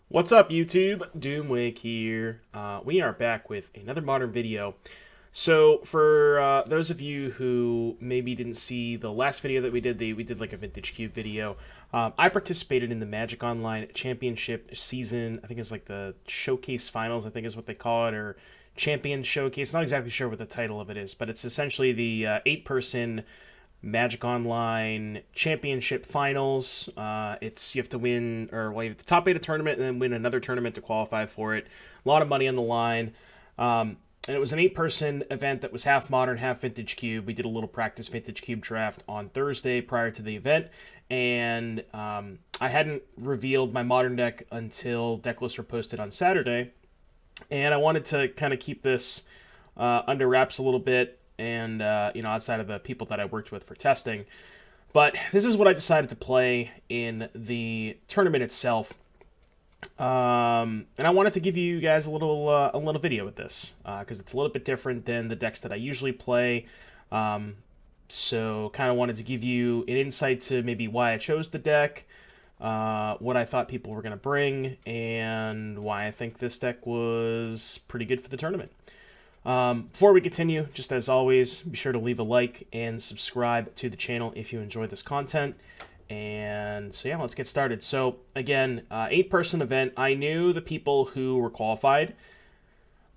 What's up, YouTube? Doomwake here. We are back with another modern video. So, for those of you who maybe didn't see the last video that we did like a Vintage Cube video. I participated in the Magic Online Championship season. I think it's like the Showcase Finals, I think is what they call it, or Champion Showcase. Not exactly sure what the title of it is, but it's essentially the 8-person Magic Online Championship Finals. You have to win, you have the top 8 of tournament and then win another tournament to qualify for it. A lot of money on the line. And it was an 8-person event that was half modern, half vintage cube. We did a little practice vintage cube draft on Thursday prior to the event, and I hadn't revealed my modern deck until deck lists were posted on Saturday, and I wanted to kind of keep this under wraps a little bit, and outside of the people that I worked with for testing. But this is what I decided to play in the tournament itself. And I wanted to give you guys a little video with this because it's a little bit different than the decks that I usually play. So kind of wanted to give you an insight to maybe why I chose the deck, what I thought people were going to bring, and why I think this deck was pretty good for the tournament. Before we continue, just as always, be sure to leave a like and subscribe to the channel if you enjoy this content. And so yeah, let's get started. So again, 8-person event. I knew the people who were qualified.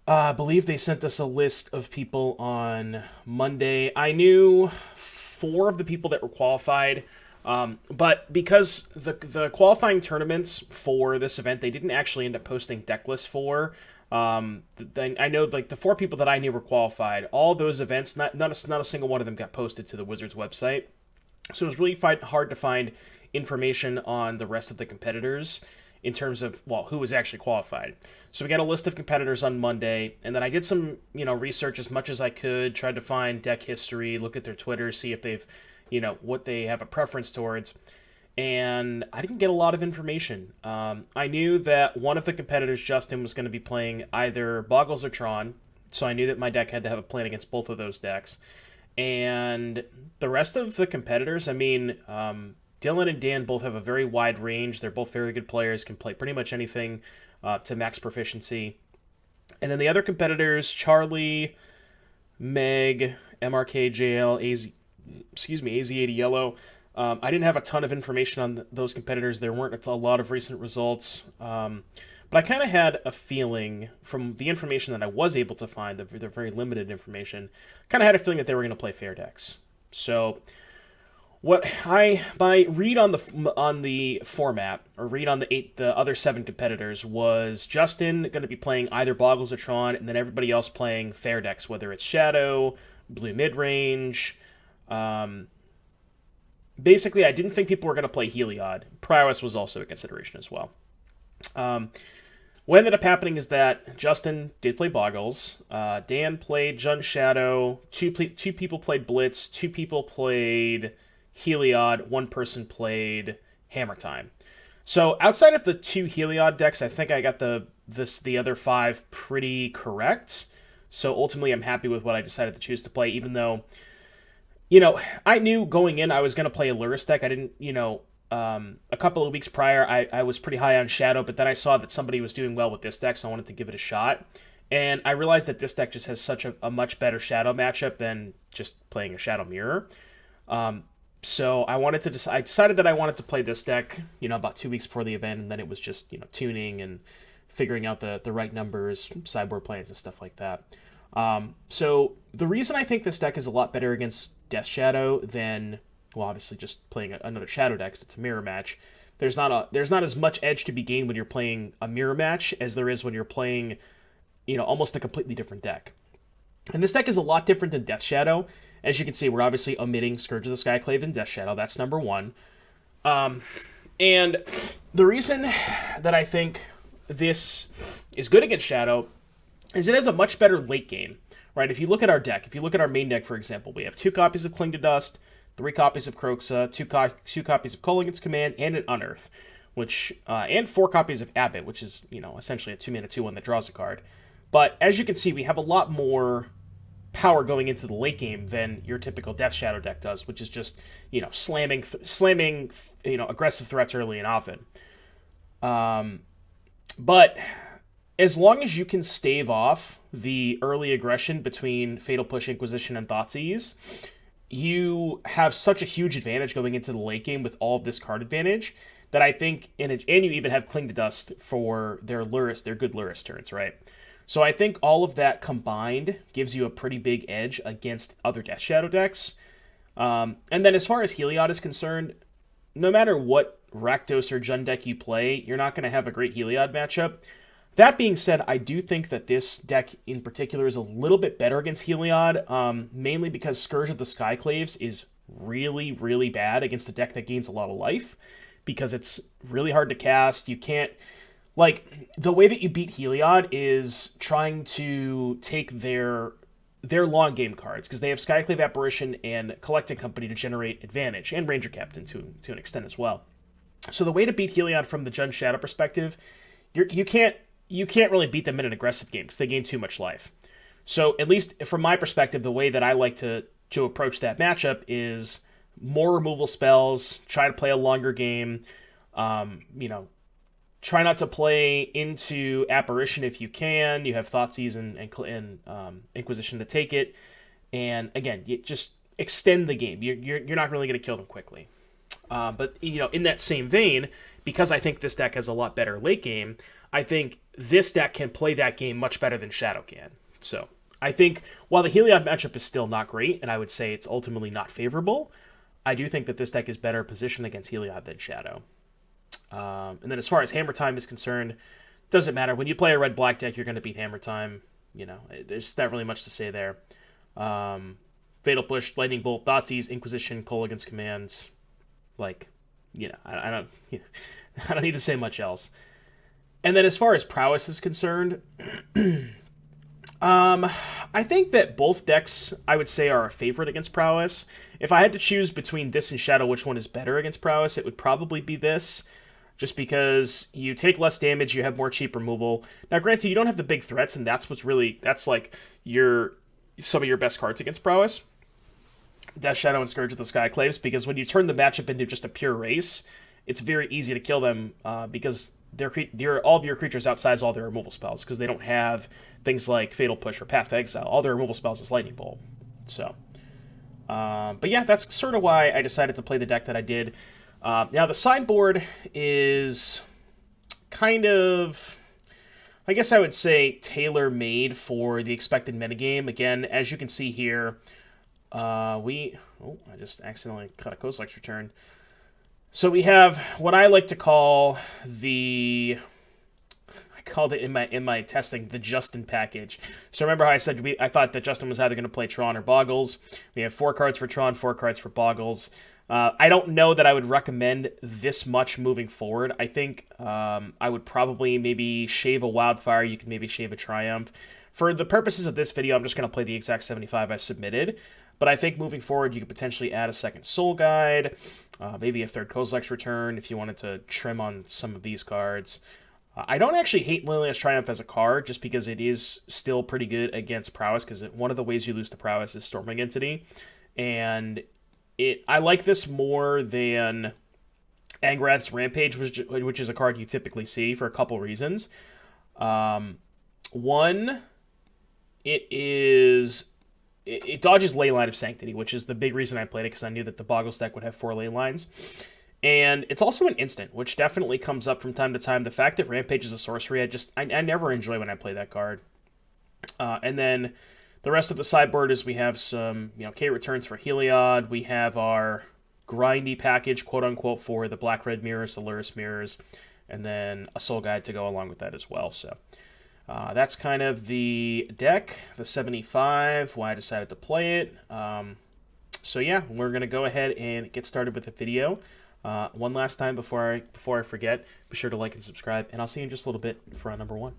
I believe they sent us a list of people on Monday. I knew 4 of the people that were qualified. But because the qualifying tournaments for this event, they didn't actually end up posting deck lists for. I know like the 4 people that I knew were qualified. All those events, not a single one of them got posted to the Wizards website. So it was really hard to find information on the rest of the competitors in terms of, who was actually qualified. So we got a list of competitors on Monday, and then I did some, research as much as I could, tried to find deck history, look at their Twitter, see if they've, what they have a preference towards. And I didn't get a lot of information. I knew that one of the competitors, Justin, was going to be playing either Boggles or Tron, so I knew that my deck had to have a plan against both of those decks. And the rest of the competitors, Dylan and Dan both have a very wide range. They're both very good players, can play pretty much anything to max proficiency. And then the other competitors, Charlie, Meg, MRKJL, AZ80 Yellow. I didn't have a ton of information on those competitors. There weren't a lot of recent results. But I kind of had a feeling from the information that I was able to find, the very limited information, kind of had a feeling that they were going to play fair decks. So my read on the format, or read on the other 7 competitors, was Justin going to be playing either Boggles or Tron, and then everybody else playing fair decks, whether it's Shadow, Blue Midrange. Basically, I didn't think people were going to play Heliod. Prowess was also a consideration as well. What ended up happening is that Justin did play Boggles, Dan played Jund Shadow, two people played Blitz, 2 people played Heliod, 1 person played Hammer Time. So outside of the 2 Heliod decks, I think I got the other 5 pretty correct. So ultimately, I'm happy with what I decided to choose to play, even though, I knew going in I was going to play a Lurrus deck. I didn't, a couple of weeks prior, I was pretty high on Shadow, but then I saw that somebody was doing well with this deck, so I wanted to give it a shot. And I realized that this deck just has such a much better Shadow matchup than just playing a Shadow Mirror. So I decided that I wanted to play this deck, about 2 weeks before the event, and then it was just, tuning and figuring out the right numbers, sideboard plans, and stuff like that. So the reason I think this deck is a lot better against Death Shadow than, obviously just playing another Shadow deck, 'cause it's a mirror match. There's not as much edge to be gained when you're playing a mirror match as there is when you're playing, almost a completely different deck. And this deck is a lot different than Death Shadow. As you can see, we're obviously omitting Scourge of the Skyclave and Death Shadow. That's number 1. And the reason that I think this is good against Shadow is it has a much better late game, right? If you look at our deck, if you look at our main deck, for example, we have 2 copies of Cling to Dust, 3 copies of Kroxa, 2 copies of Kolaghan's Command, and an Unearth, and 4 copies of ABBOT, which is, essentially a 2-mana 2/1 that draws a card. But as you can see, we have a lot more power going into the late game than your typical Death Shadow deck does, which is just, slamming, aggressive threats early and often. But as long as you can stave off the early aggression between Fatal Push, Inquisition, and Thoughtseize, you have such a huge advantage going into the late game with all of this card advantage that I think, and you even have Cling to Dust for their Luris, their good Luris turns, right? So I think all of that combined gives you a pretty big edge against other Death Shadow decks. And then as far as Heliod is concerned, no matter what Rakdos or Jund deck you play, you're not going to have a great Heliod matchup. That being said, I do think that this deck in particular is a little bit better against Heliod, mainly because Scourge of the Skyclaves is really, really bad against a deck that gains a lot of life, because it's really hard to cast. You can't... Like, the way that you beat Heliod is trying to take their long game cards, because they have Skyclave Apparition and Collecting Company to generate advantage, and Ranger Captain to an extent as well. So the way to beat Heliod from the Jund Shadow perspective, you can't really beat them in an aggressive game because they gain too much life. So at least from my perspective, the way that I like to approach that matchup is more removal spells, try to play a longer game, try not to play into Apparition if you can. You have Thoughtseize and Inquisition to take it. And again, you just extend the game. You're not really going to kill them quickly. But in that same vein, because I think this deck has a lot better late game, I think this deck can play that game much better than Shadow can. So I think while the Heliod matchup is still not great, and I would say it's ultimately not favorable, I do think that this deck is better positioned against Heliod than Shadow. And then as far as Hammer Time is concerned, doesn't matter. When you play a red-black deck, you're going to beat Hammer Time. There's not really much to say there. Fatal Push, Lightning Bolt, Thoughtseize, Inquisition, Kolaghan's Commands. I don't need to say much else. And then as far as prowess is concerned, I think that both decks, I would say, are a favorite against prowess. If I had to choose between this and Shadow, which one is better against prowess, it would probably be this, just because you take less damage, you have more cheap removal. Now, granted, you don't have the big threats, and that's like some of your best cards against prowess. Death Shadow and Scourge of the Skyclaves, because when you turn the matchup into just a pure race, it's very easy to kill them because all of your creatures outsize all their removal spells, because they don't have things like Fatal Push or Path to Exile. All their removal spells is Lightning Bolt. So, but yeah, that's sort of why I decided to play the deck that I did. Now, the sideboard is kind of, I guess I would say, tailor-made for the expected metagame. Again, as you can see here, I just accidentally cut a Kozilek's Return. So we have what I like to call I called it in my testing the Justin package. So remember how I said I thought that Justin was either going to play Tron or Boggles. We have 4 cards for Tron, 4 cards for Boggles. I don't know that I would recommend this much moving forward. I think I would probably maybe shave a Wildfire. You can maybe shave a Triumph. For the purposes of this video, I'm just going to play the exact 75 I submitted. But I think moving forward, you could potentially add a second Soul Guide, maybe a third Kozilek's Return if you wanted to trim on some of these cards. I don't actually hate Lilia's Triumph as a card, just because it is still pretty good against Prowess, because one of the ways you lose to Prowess is Storming Entity. And I like this more than Angrath's Rampage, which is a card you typically see for a couple reasons. One, it dodges Leyline of Sanctity, which is the big reason I played it, because I knew that the Boggles deck would have 4 Leylines. And it's also an instant, which definitely comes up from time to time. The fact that Rampage is a sorcery, I never enjoy when I play that card. And then the rest of the sideboard is we have some K returns for Heliod. We have our grindy package, quote-unquote, for the Black-Red Mirrors, the Luris Mirrors, and then a Soul Guide to go along with that as well. So that's kind of the deck, the 75, why I decided to play it. So yeah, we're going to go ahead and get started with the video. One last time before I forget, be sure to like and subscribe, and I'll see you in just a little bit for round number 1.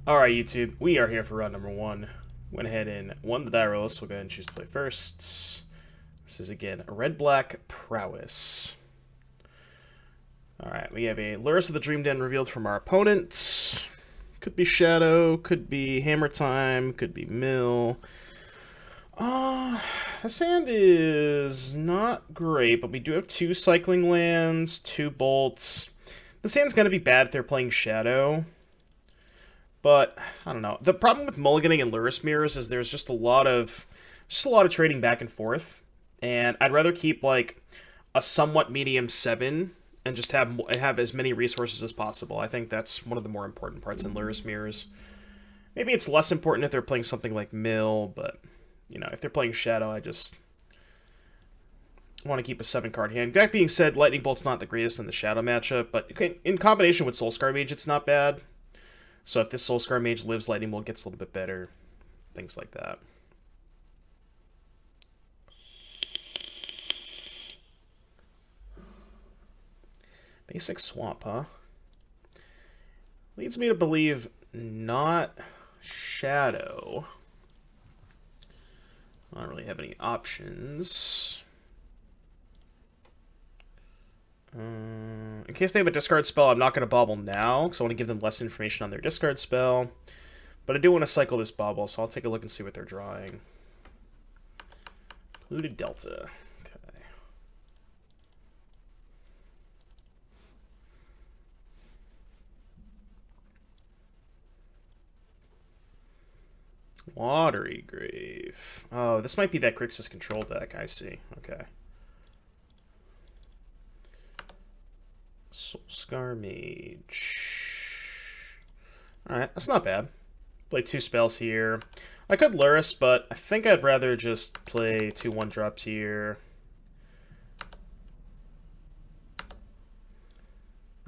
Alright, YouTube, we are here for round number 1. Went ahead and won the die roll, so we'll go ahead and choose to play first. This is, again, Red-Black Prowess. Alright, we have a Luris of the Dream Den revealed from our opponents. Could be Shadow, could be Hammer Time, could be Mill. The sand is not great, but we do have 2 cycling lands, 2 bolts. This hand's going to be bad if they're playing Shadow. But, I don't know. The problem with mulliganing and Lurrus Mirrors is there's just a lot of trading back and forth. And I'd rather keep, like, a somewhat medium 7 and just have as many resources as possible. I think that's one of the more important parts in Lurrus Mirrors. Maybe it's less important if they're playing something like Mill, but, you know, if they're playing Shadow, I just want to keep a 7-card hand. That being said, Lightning Bolt's not the greatest in the Shadow matchup, but in combination with Soulscar Mage, it's not bad. So if this Soulscar Mage lives, Lightning Bolt gets a little bit better. Things like that. Basic Swamp, huh? Leads me to believe not Shadow. I don't really have any options. In case they have a discard spell, I'm not going to bobble now, because I want to give them less information on their discard spell. But I do want to cycle this bobble, so I'll take a look and see what they're drawing. Polluted Delta. Okay. Watery Grave. Oh, this might be that Grixis control deck, I see. Okay. Soulscar Mage. Alright, that's not bad. Play 2 spells here. I could Lurrus, but I think I'd rather just play 2 1-drops here.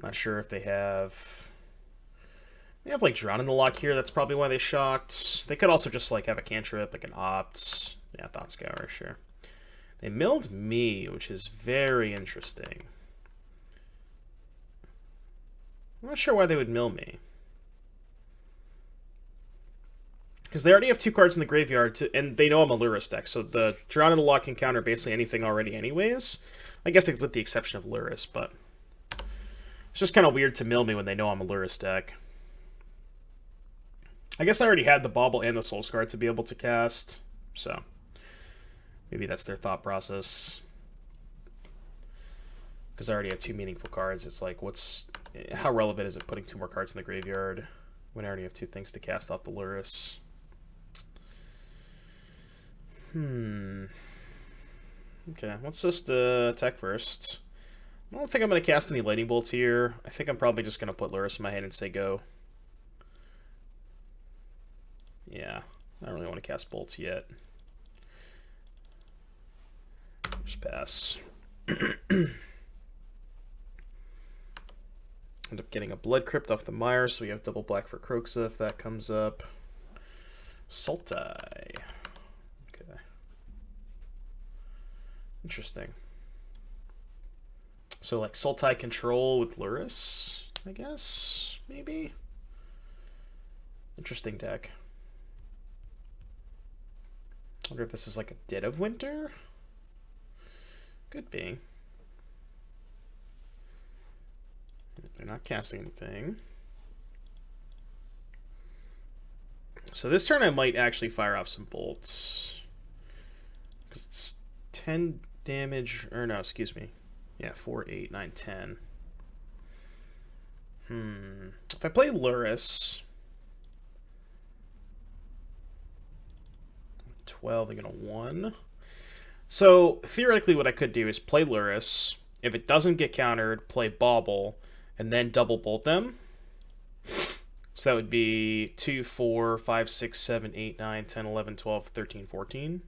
Not sure if they have... They have, like, Drown in the Lock here. That's probably why they shocked. They could also just, like, have a cantrip, like an Opt. Yeah, Thought Scour, sure. They milled me, which is very interesting. I'm not sure why they would mill me. Because they already have 2 cards in the graveyard, and they know I'm a Lurrus deck, so the Drown in the Lock can counter basically anything already anyways. I guess with the exception of Lurrus, but... It's just kind of weird to mill me when they know I'm a Lurrus deck. I guess I already had the Bauble and the Soulscar to be able to cast, so... Maybe that's their thought process. Because I already have 2 meaningful cards, it's like, how relevant is it putting 2 more cards in the graveyard when I already have 2 things to cast off the Lurrus? Okay, let's just attack first. I don't think I'm going to cast any Lightning Bolts here. I think I'm probably just going to put Lurrus in my hand and say go. Yeah, I don't really want to cast Bolts yet. Just pass. End up getting a Blood Crypt off the Mire, so we have double black for Kroxa if that comes up. Sultai. Okay. Interesting. So, like, Sultai control with Lurrus, I guess? Maybe? Interesting deck. I wonder if this is like a Dead of Winter? Could be. They're not casting anything. So this turn I might actually fire off some bolts. Because it's 10 damage, or no, excuse me. Yeah, 4, 8, 9, 10. If I play Lurrus... 12, I get a 1. So, theoretically what I could do is play Lurrus. If it doesn't get countered, play Bauble, and then double bolt them. So that would be 2, 4, 5, 6, 7, 8, 9, 10, 11, 12, 13, 14.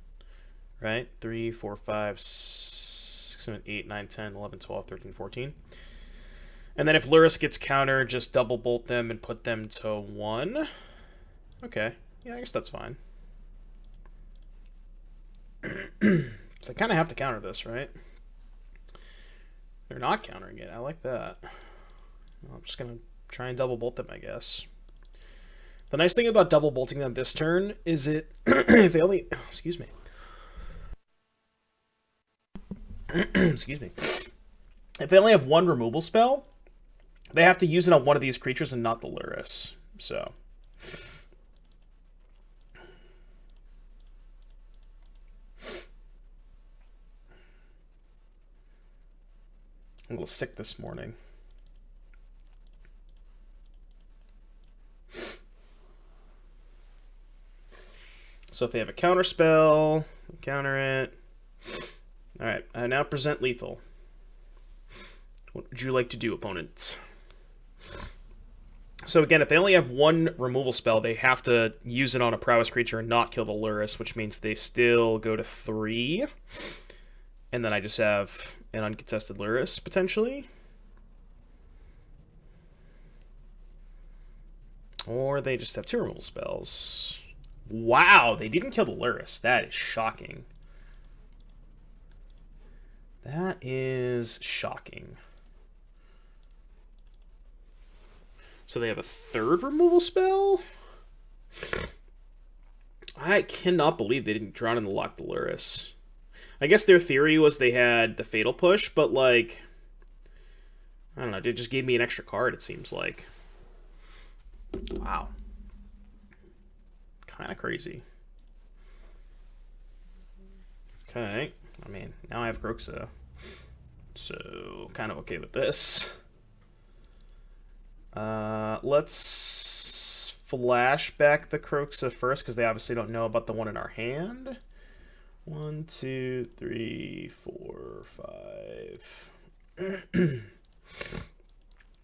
Right? 3, 4, 5, 6, 7, 8, 9, 10, 11, 12, 13, 14. And then if Lurrus gets countered, just double bolt them and put them to 1. Okay. Yeah, I guess that's fine. So I kind of have to counter this, right? They're not countering it. I like that. Well, I'm just going to try and double bolt them, I guess. The nice thing about double bolting them this turn is it... if they only... excuse me. Excuse me. If they only have 1 removal spell, they have to use it on one of these creatures and not the Lurrus. So... I'm a little sick this morning. So if they have a counter spell, counter it. Alright, I now present lethal. What would you like to do, opponent? So again, if they only have one removal spell, they have to use it on a prowess creature and not kill the Lurrus, which means they still go to 3. And then I just have an uncontested Lurrus, potentially. Or they just have 2 removal spells. Wow, they didn't kill the Lurrus. That is shocking. That is shocking. So they have a 3rd removal spell? I cannot believe they didn't draw in the lock the Lurrus. I guess their theory was they had the Fatal Push, but like, I don't know, it just gave me an extra card, it seems like. Wow. Kind of crazy. Okay, I mean, now I have Kroxa, so kind of okay with this. Let's flash back the Kroxa first, because they obviously don't know about the one in our hand. 1, 2, 3, 4, 5.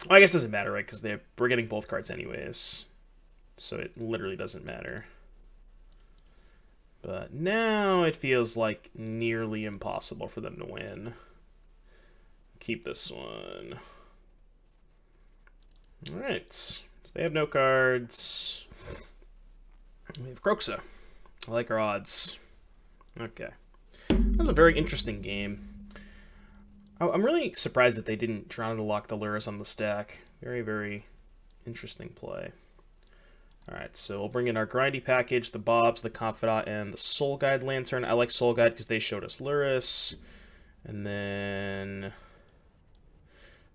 I guess it doesn't matter, right? Because we're getting both cards anyways. So it literally doesn't matter. But now it feels like nearly impossible for them to win. Keep this one. Alright. So they have no cards. We have Kroxa. I like our odds. Okay. That was a very interesting game. I'm really surprised that they didn't try to lock the Lurrus on the stack. Very, very interesting play. Alright, so we'll bring in our grindy package, the Bobs, the Confidant, and the Soul Guide Lantern. I like Soul Guide because they showed us Lurrus. And then...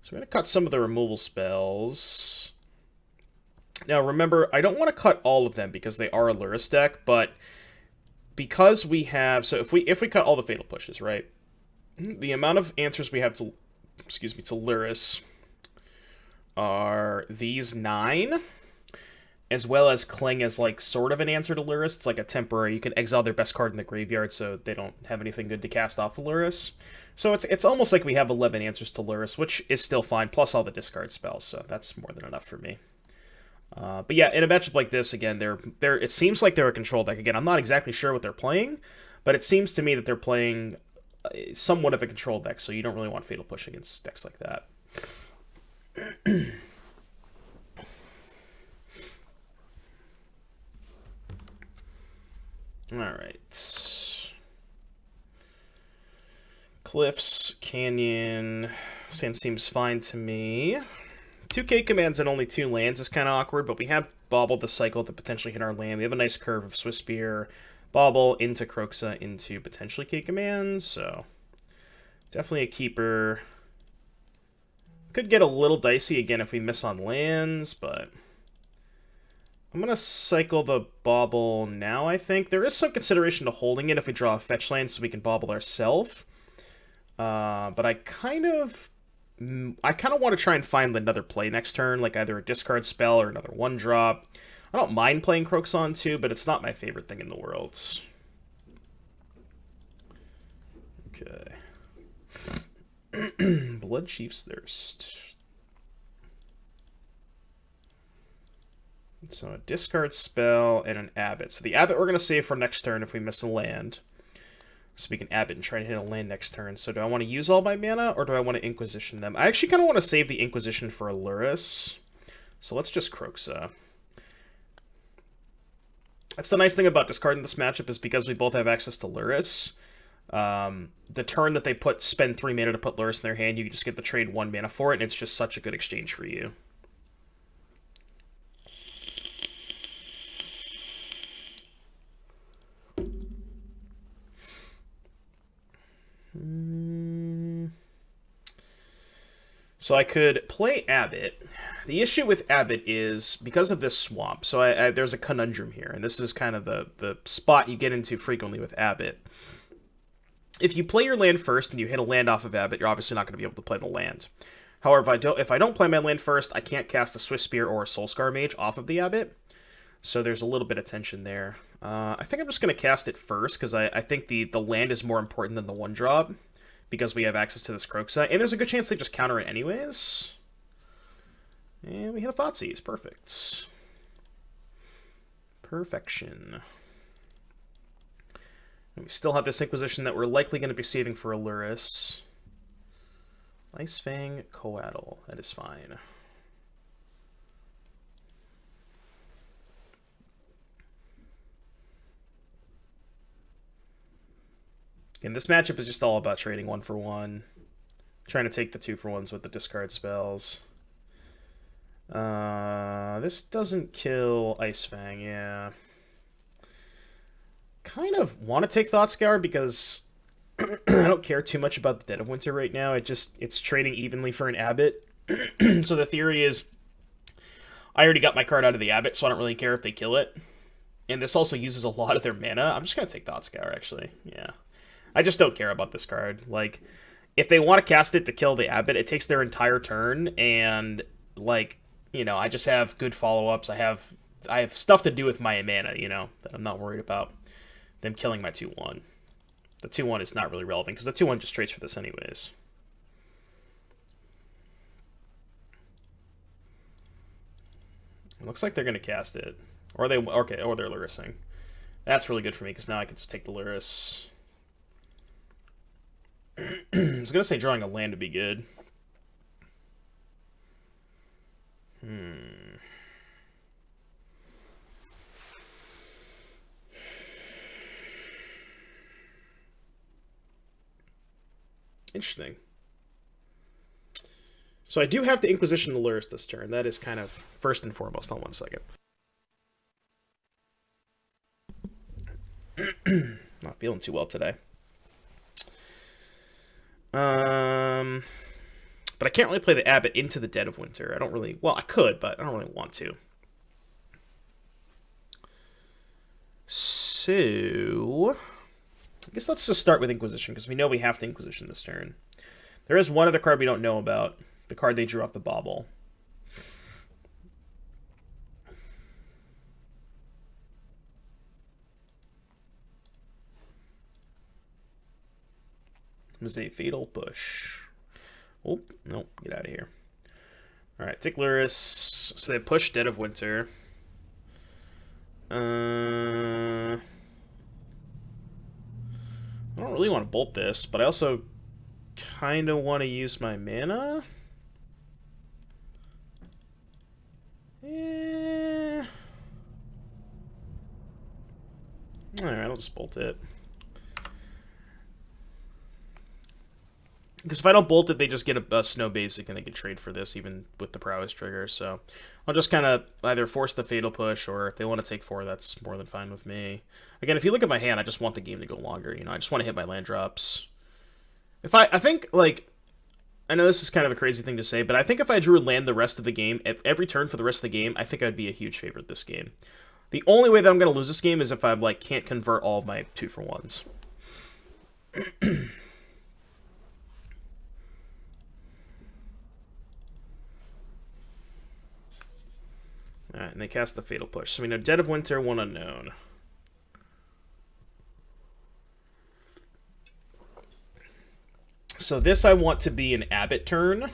so we're going to cut some of the removal spells. Now remember, I don't want to cut all of them because they are a Lurrus deck, but because we have... so if we cut all the Fatal Pushes, right? The amount of answers we have to... excuse me, to Lurrus are these 9... as well as Cling as, like, sort of an answer to Lurrus. It's like a temporary... you can exile their best card in the graveyard so they don't have anything good to cast off of Lurrus. So it's almost like we have 11 answers to Lurrus, which is still fine, plus all the discard spells, so that's more than enough for me. But yeah, in a matchup like this, again, it seems like they're a control deck. Again, I'm not exactly sure what they're playing, but it seems to me that they're playing somewhat of a control deck, so you don't really want Fatal Push against decks like that. Alright. Cliffs, Canyon, Sand seems fine to me. 2K commands and only 2 lands is kind of awkward, but we have Bauble the cycle to potentially hit our land. We have a nice curve of Swiss Spear, Bauble into Kroxa into potentially K commands, so definitely a keeper. Could get a little dicey again if we miss on lands, but I'm going to cycle the Bauble now, I think. There is some consideration to holding it if we draw a fetch land so we can Bauble ourselves. But I kind of want to try and find another play next turn, like either a discard spell or another 1-drop. I don't mind playing Kroxon too, but it's not my favorite thing in the world. Okay. Blood Chief's Thirst. So a discard spell and an Abbot. So the Abbot we're going to save for next turn if we miss a land. So we can Abbot and try to hit a land next turn. So do I want to use all my mana, or do I want to Inquisition them? I actually kind of want to save the Inquisition for a Lurrus. So let's just Kroxa. That's the nice thing about discarding this matchup, is because we both have access to Lurrus. The turn that they spend 3 mana to put Lurrus in their hand, you can just get the trade 1 mana for it, and it's just such a good exchange for you. So I could play Abbot. The issue with Abbot is, because of this swamp, so there's a conundrum here, and this is kind of the spot you get into frequently with Abbot. If you play your land first and you hit a land off of Abbot, you're obviously not going to be able to play the land. However, if I don't play my land first, I can't cast a Swiss Spear or a Soulscar Mage off of the Abbot, so there's a little bit of tension there. I think I'm just going to cast it first, because I think the land is more important than the 1-drop, because we have access to this Kroxa, and there's a good chance they just counter it anyways. And we hit a Thoughtseize. Perfect. Perfection. And we still have this Inquisition that we're likely going to be saving for Aluris. Ice Fang, Coatl. That is fine. And this matchup is just all about trading 1-for-1. Trying to take the 2-for-1s with the discard spells. This doesn't kill Ice Fang, yeah. Kind of want to take Thought Scour because I don't care too much about the Dead of Winter right now. It's trading evenly for an Abbot. So the theory is I already got my card out of the Abbot, so I don't really care if they kill it. And this also uses a lot of their mana. I'm just going to take Thought Scour, actually. Yeah. I just don't care about this card. Like, if they want to cast it to kill the Abbot, it takes their entire turn, and, like, you know, I just have good follow-ups. I have stuff to do with my mana, you know, that I'm not worried about them killing my 2-1. The 2-1 is not really relevant, because the 2-1 just trades for this anyways. It looks like they're going to cast it. Or they're Lurising. That's really good for me, because now I can just take the Luris. I was going to say drawing a land would be good. Interesting. So I do have to Inquisition the Luris this turn. That is kind of first and foremost. Hold on 1 second. Not feeling too well today. But I can't really play the Abbot into the Dead of Winter. I don't really... Well, I could, but I don't really want to. So... I guess let's just start with Inquisition, because we know we have to Inquisition this turn. There is one other card we don't know about. The card they drew off the bauble. It was a Fatal Push. Oh, nope, get out of here. Alright, take Luris. So they push Dead of Winter. I don't really want to bolt this, but I also kind of want to use my mana. Yeah. Alright, I'll just bolt it. Because if I don't bolt it, they just get a snow basic and they can trade for this even with the prowess trigger. So I'll just kind of either force the Fatal Push, or if they want to take 4, that's more than fine with me. Again, if you look at my hand, I just want the game to go longer. You know, I just want to hit my land drops. If I think, like, I know this is kind of a crazy thing to say, but I think if I drew a land the rest of the game, at every turn for the rest of the game, I think I'd be a huge favorite this game. The only way that I'm going to lose this game is if I, like, can't convert all of my 2-for-1s. Alright, and they cast the Fatal Push. So we know Dead of Winter, 1 unknown. So this I want to be an Abbot turn.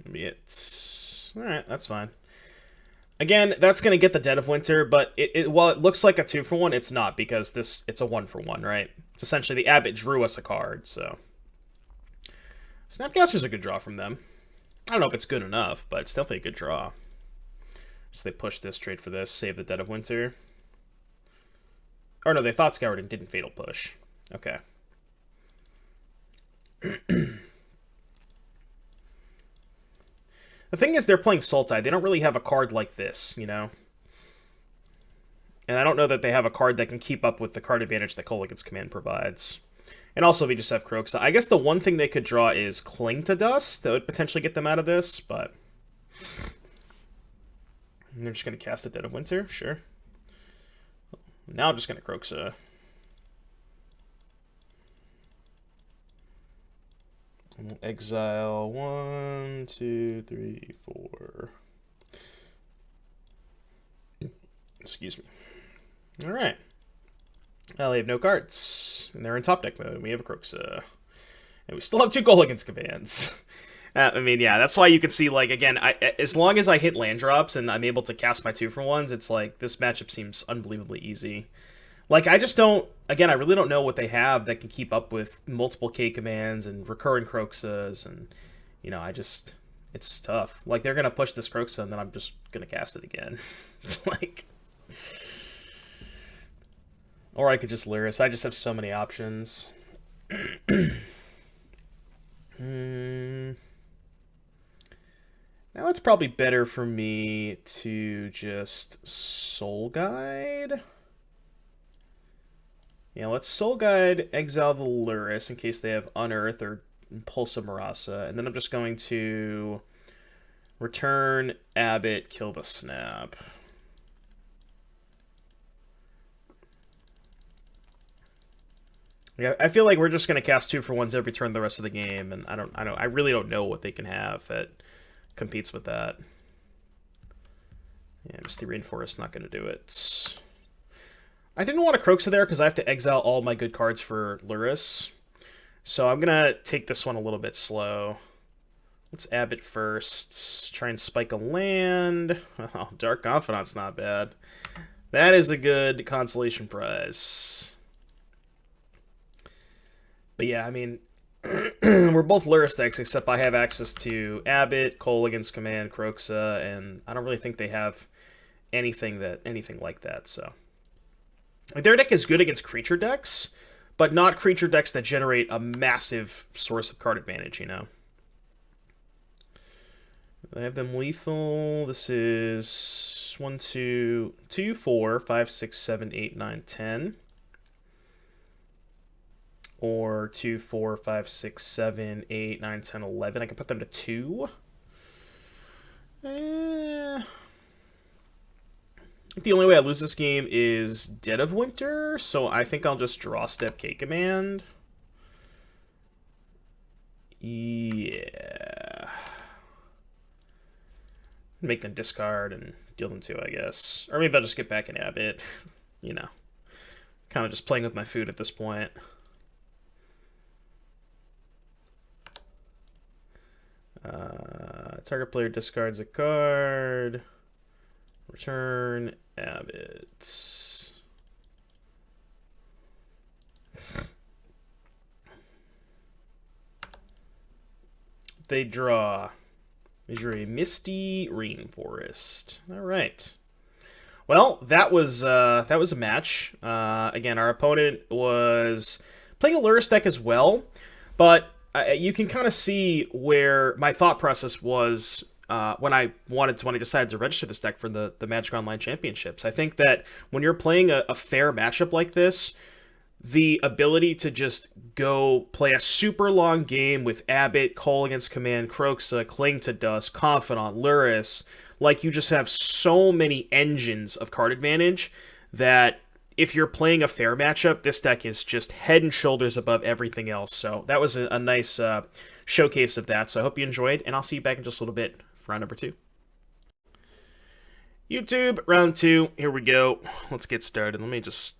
Maybe it's... Alright, that's fine. Again, that's going to get the Dead of Winter, but while it looks like a 2-for-1, it's not, because it's a 1-for-1, right? It's essentially the Abbot drew us a card, so... Snapcaster's a good draw from them. I don't know if it's good enough, but it's definitely a good draw. So they push this, trade for this, save the Dead of Winter. Or no, they Thought Scoured and didn't Fatal Push. Okay. The thing is, they're playing Sultai. They don't really have a card like this, you know? And I don't know that they have a card that can keep up with the card advantage that Kolaghan's Command provides. And also, we just have Kroxa. I guess the one thing they could draw is Cling to Dust. That would potentially get them out of this, but... They're just going to cast the Dead of Winter? Sure. Now I'm just going to Kroxa. Exile 1, 2, 3, 4. Excuse me. All right. Well, they have no cards, and they're in top deck mode. We have a Croxa, and we still have 2 Gulligan's commands. I mean, yeah, that's why you can see, like, again, as long as I hit land drops and I'm able to cast my 2-for-1s, it's like, this matchup seems unbelievably easy. Like, I just don't, again, I really don't know what they have that can keep up with multiple K commands and recurring Croxas, and, you know, it's tough. Like, they're going to push this Croxa, and then I'm just going to cast it again. It's like... Or I could just Lyris. I just have so many options. Now it's probably better for me to just Soul Guide. Yeah, let's Soul Guide, exile the Lyris in case they have Unearth or Impulsa Marasa. And then I'm just going to return Abbot, kill the Snap. Yeah, I feel like we're just gonna cast 2-for-1s every turn the rest of the game, and I really don't know what they can have that competes with that. Yeah, Misty Rainforest not gonna do it. I didn't want a Croxa there because I have to exile all my good cards for Lyris, so I'm gonna take this one a little bit slow. Let's Abbot first. Try and spike a land. Oh, Dark Confidant's not bad. That is a good consolation prize. But yeah, I mean, we're both Lyris decks, except I have access to Abbot, Gulligan's Command, Croxa, and I don't really think they have anything like that, so. Like, their deck is good against creature decks, but not creature decks that generate a massive source of card advantage, you know? I have them lethal. This is 1, 2, 2, 4, 5, 6, 7, 8, 9, 10. Or 2, 4, 5, 6, 7, 8, 9, 10, 11. I can put them to 2. I think the only way I lose this game is Dead of Winter, so I think I'll just draw step K command. Yeah. Make them discard and deal them 2, I guess. Or maybe I'll just get back in Abbot. You know. Kind of just playing with my food at this point. Target player discards a card. Return Abbot. They draw. They drew a Misty Rainforest. All right. Well, that was a match. Again, our opponent was playing a Lyris deck as well, but you can kind of see where my thought process was when I decided to register this deck for the Magic Online Championships. I think that when you're playing a fair matchup like this, the ability to just go play a super long game with Abbot, Gulligan's Command, Croxa, Cling to Dust, Confidant, Lyris, like you just have so many engines of card advantage that if you're playing a fair matchup, this deck is just head and shoulders above everything else. So that was a nice showcase of that. So I hope you enjoyed, and I'll see you back in just a little bit for round number 2. YouTube, round 2. Here we go. Let's get started. Let me just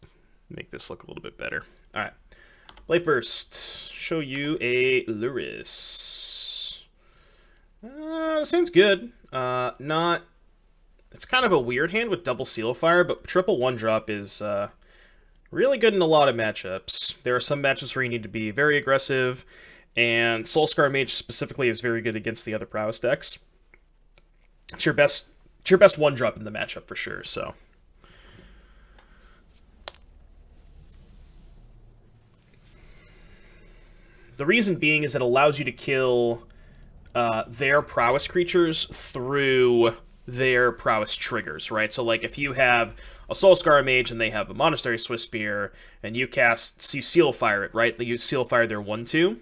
make this look a little bit better. All right. Play first. Show you a Lyris. Seems good. Not... It's kind of a weird hand with double Seal of Fire, but triple 1-drop is really good in a lot of matchups. There are some matchups where you need to be very aggressive, and Soulscar Mage specifically is very good against the other Prowess decks. It's your best 1-drop in the matchup for sure, so... The reason being is it allows you to kill their Prowess creatures through their Prowess triggers, right? So, like, if you have a Soulscar Mage and they have a Monastery Swiftspear, and you Seal Fire it, right? You Seal Fire their 1/2.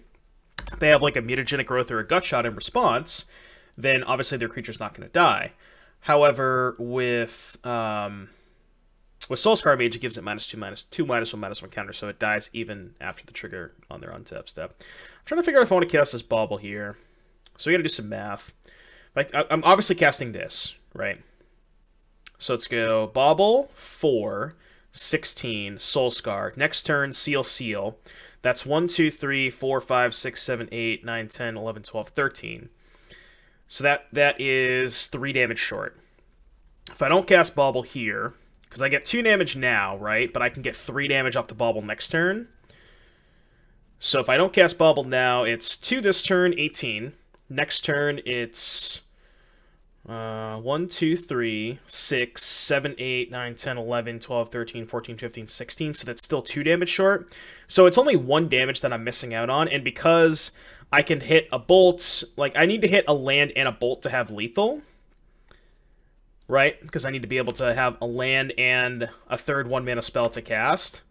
They have, like, a Mutagenic Growth or a Gut Shot in response, then obviously their creature's not going to die. However, with Soulscar Mage, it gives it -2/-2, -1/-1 counter, so it dies even after the trigger on their untap step. I'm trying to figure out if I want to cast this Bauble here. So we got to do some math. Like, I'm obviously casting this, right? So let's go Bauble, 4, 16, Soul Scar. Next turn, Seal Seal. That's 1, 2, 3, 4, 5, 6, 7, 8, 9, 10, 11, 12, 13. So that is 3 damage short. If I don't cast Bauble here, because I get 2 damage now, right? But I can get 3 damage off the Bauble next turn. So if I don't cast Bauble now, it's 2 this turn, 18. Next turn, it's 1, 2, 3, 6, 7, 8, 9, 10, 11, 12, 13, 14, 15, 16. So that's still 2 damage short. So it's only 1 damage that I'm missing out on. And because I can hit a bolt, like I need to hit a land and a bolt to have lethal. Right? Because I need to be able to have a land and a third 1-mana spell to cast.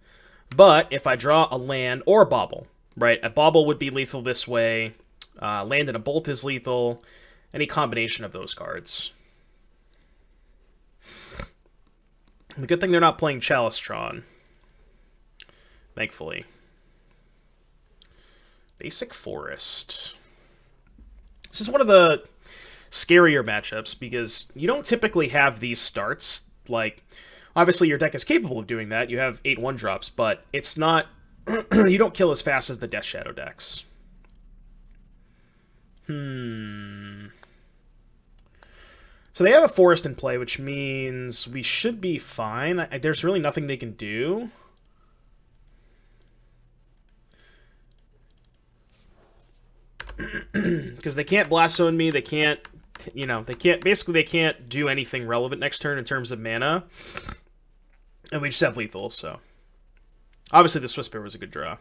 But if I draw a land or a Bauble, right? A Bauble would be lethal this way. Land and a bolt is lethal. Any combination of those cards. The good thing they're not playing Chalice Tron. Thankfully. Basic Forest. This is one of the scarier matchups because you don't typically have these starts. Like, obviously your deck is capable of doing that. You have 8 1-drops, but it's not... you don't kill as fast as the Death Shadow decks. So they have a forest in play, which means we should be fine. There's really nothing they can do. Because they can't Blast Zone me, they can't, they can't do anything relevant next turn in terms of mana. And we just have lethal, so. Obviously the Swiss Bear was a good draw.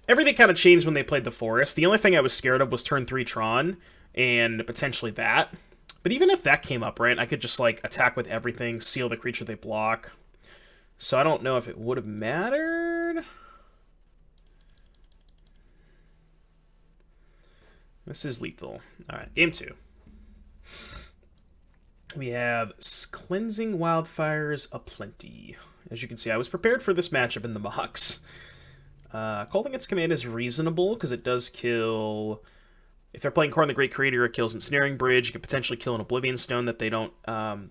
Everything kind of changed when they played the Forest. The only thing I was scared of was turn 3 Tron, and potentially that. But even if that came up, right, I could just, like, attack with everything, seal the creature they block. So I don't know if it would have mattered. This is lethal. Alright, game 2. We have Cleansing Wildfires aplenty. As you can see, I was prepared for this matchup in the box. Call Against Command is reasonable, because it does kill... If they're playing Korn the Great Creator, it kills Ensnaring Bridge. You could potentially kill an Oblivion Stone that they don't...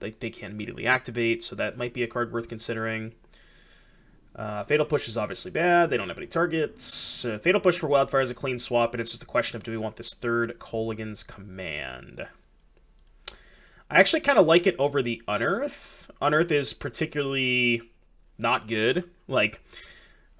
they can't immediately activate, so that might be a card worth considering. Fatal Push is obviously bad. They don't have any targets. Fatal Push for Wildfire is a clean swap, and it's just a question of do we want this third Kolaghan's Command. I actually kind of like it over the Unearth. Unearth is particularly not good. Like,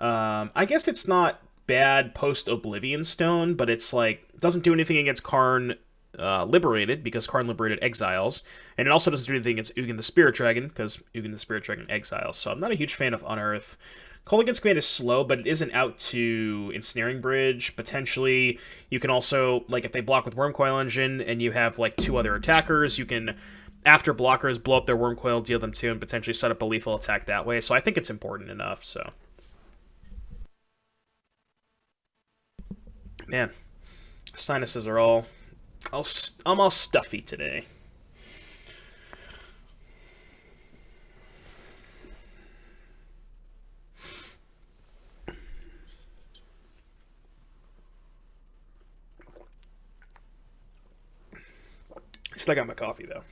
I guess it's not bad post-Oblivion Stone, but it's like, doesn't do anything against Karn Liberated, because Karn Liberated exiles, and it also doesn't do anything against Ugin the Spirit Dragon, because Ugin the Spirit Dragon exiles, so I'm not a huge fan of Unearth. Call Against Command is slow, but it isn't out to Ensnaring Bridge. Potentially, you can also, like, if they block with Wormcoil Engine, and you have, like, 2 other attackers, you can, after blockers, blow up their Wormcoil, deal them 2, and potentially set up a lethal attack that way, so I think it's important enough, so. Man, sinuses are all... I'm all stuffy today. Still got my coffee, though.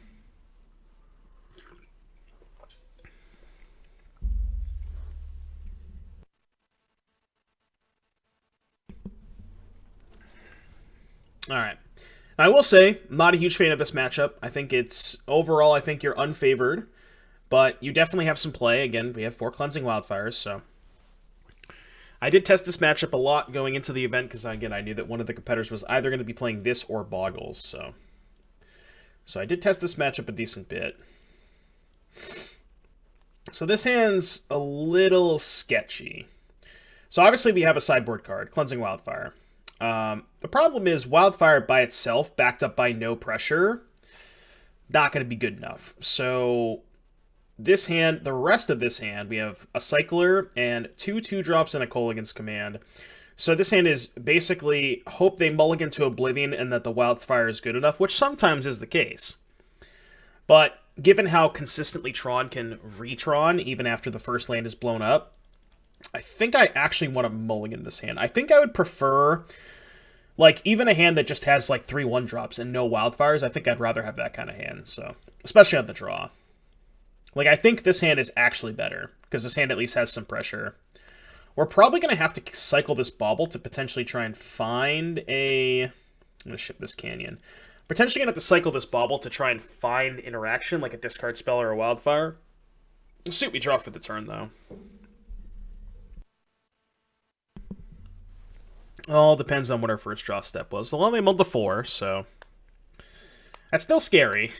All right. I will say, I'm not a huge fan of this matchup. I think it's, overall, I think you're unfavored. But you definitely have some play. Again, we have 4 Cleansing Wildfires, so. I did test this matchup a lot going into the event, because, again, I knew that one of the competitors was either going to be playing this or Boggles, so. So I did test this matchup a decent bit. So this hand's a little sketchy. So obviously we have a sideboard card, Cleansing Wildfire. The problem is Wildfire by itself, backed up by no pressure, not going to be good enough. So this hand, the rest of this hand, we have a Cycler and 2 2-drops and a Kolaghan's Command. So this hand is basically hope they mulligan to Oblivion and that the Wildfire is good enough, which sometimes is the case. But given how consistently Tron can re-Tron even after the first land is blown up, I think I actually want to mulligan this hand. I think I would prefer Like, even a hand that just has, like, 3 1-drops and no wildfires, I think I'd rather have that kind of hand, so... Especially on the draw. Like, I think this hand is actually better, because this hand at least has some pressure. We're probably going to have to cycle this bauble to potentially try and find a... I'm going to ship this canyon. Potentially going to have to cycle this bauble to try and find interaction, like a discard spell or a wildfire. We'll see what we draw for the turn, though. All depends on what our first draw step was. Well, they mulled the 4, so... That's still scary.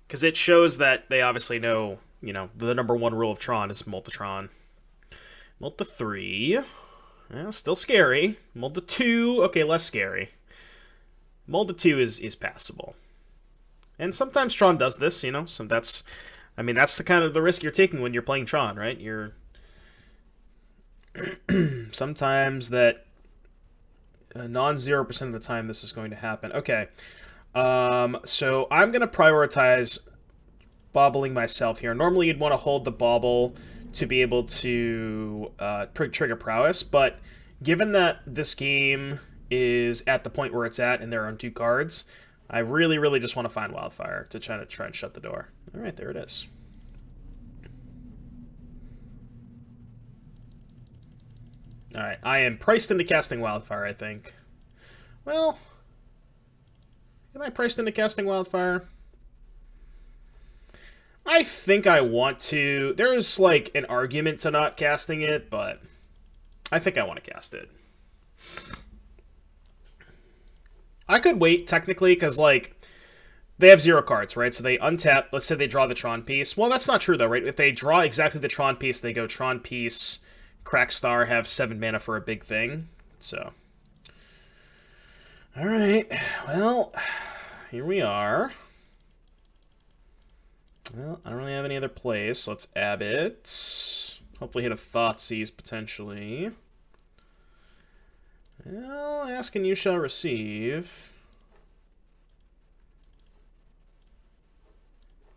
Because it shows that they obviously know, you know, the #1 rule of Tron is Multitron. Mult the 3. Yeah, still scary. Mult the 2. Okay, less scary. Mult the 2 is passable. And sometimes Tron does this, you know, so that's... I mean, that's the kind of the risk you're taking when you're playing Tron, right? You're... Sometimes that... non-0% of the time this is going to happen. Okay. So I'm going to prioritize bobbling myself here. Normally you'd want to hold the bauble to be able to trigger Prowess, but given that this game is at the point where it's at and there are 2 cards, I really, really just want to find Wildfire to try and shut the door. Alright, there it is. Alright, I am priced into casting Wildfire, I think. Well, am I priced into casting Wildfire? I think I want to. There's, like, an argument to not casting it, but I think I want to cast it. I could wait, technically, because, like, they have 0 cards, right? So they untap, let's say they draw the Tron piece. Well, that's not true, though, right? If they draw exactly the Tron piece, they go Tron piece, Crack Star, have 7 mana for a big thing. So, alright, well, here we are. Well, I don't really have any other plays, so let's ABBOT. Hopefully hit a Thoughtseize, potentially. Well, ask and you shall receive.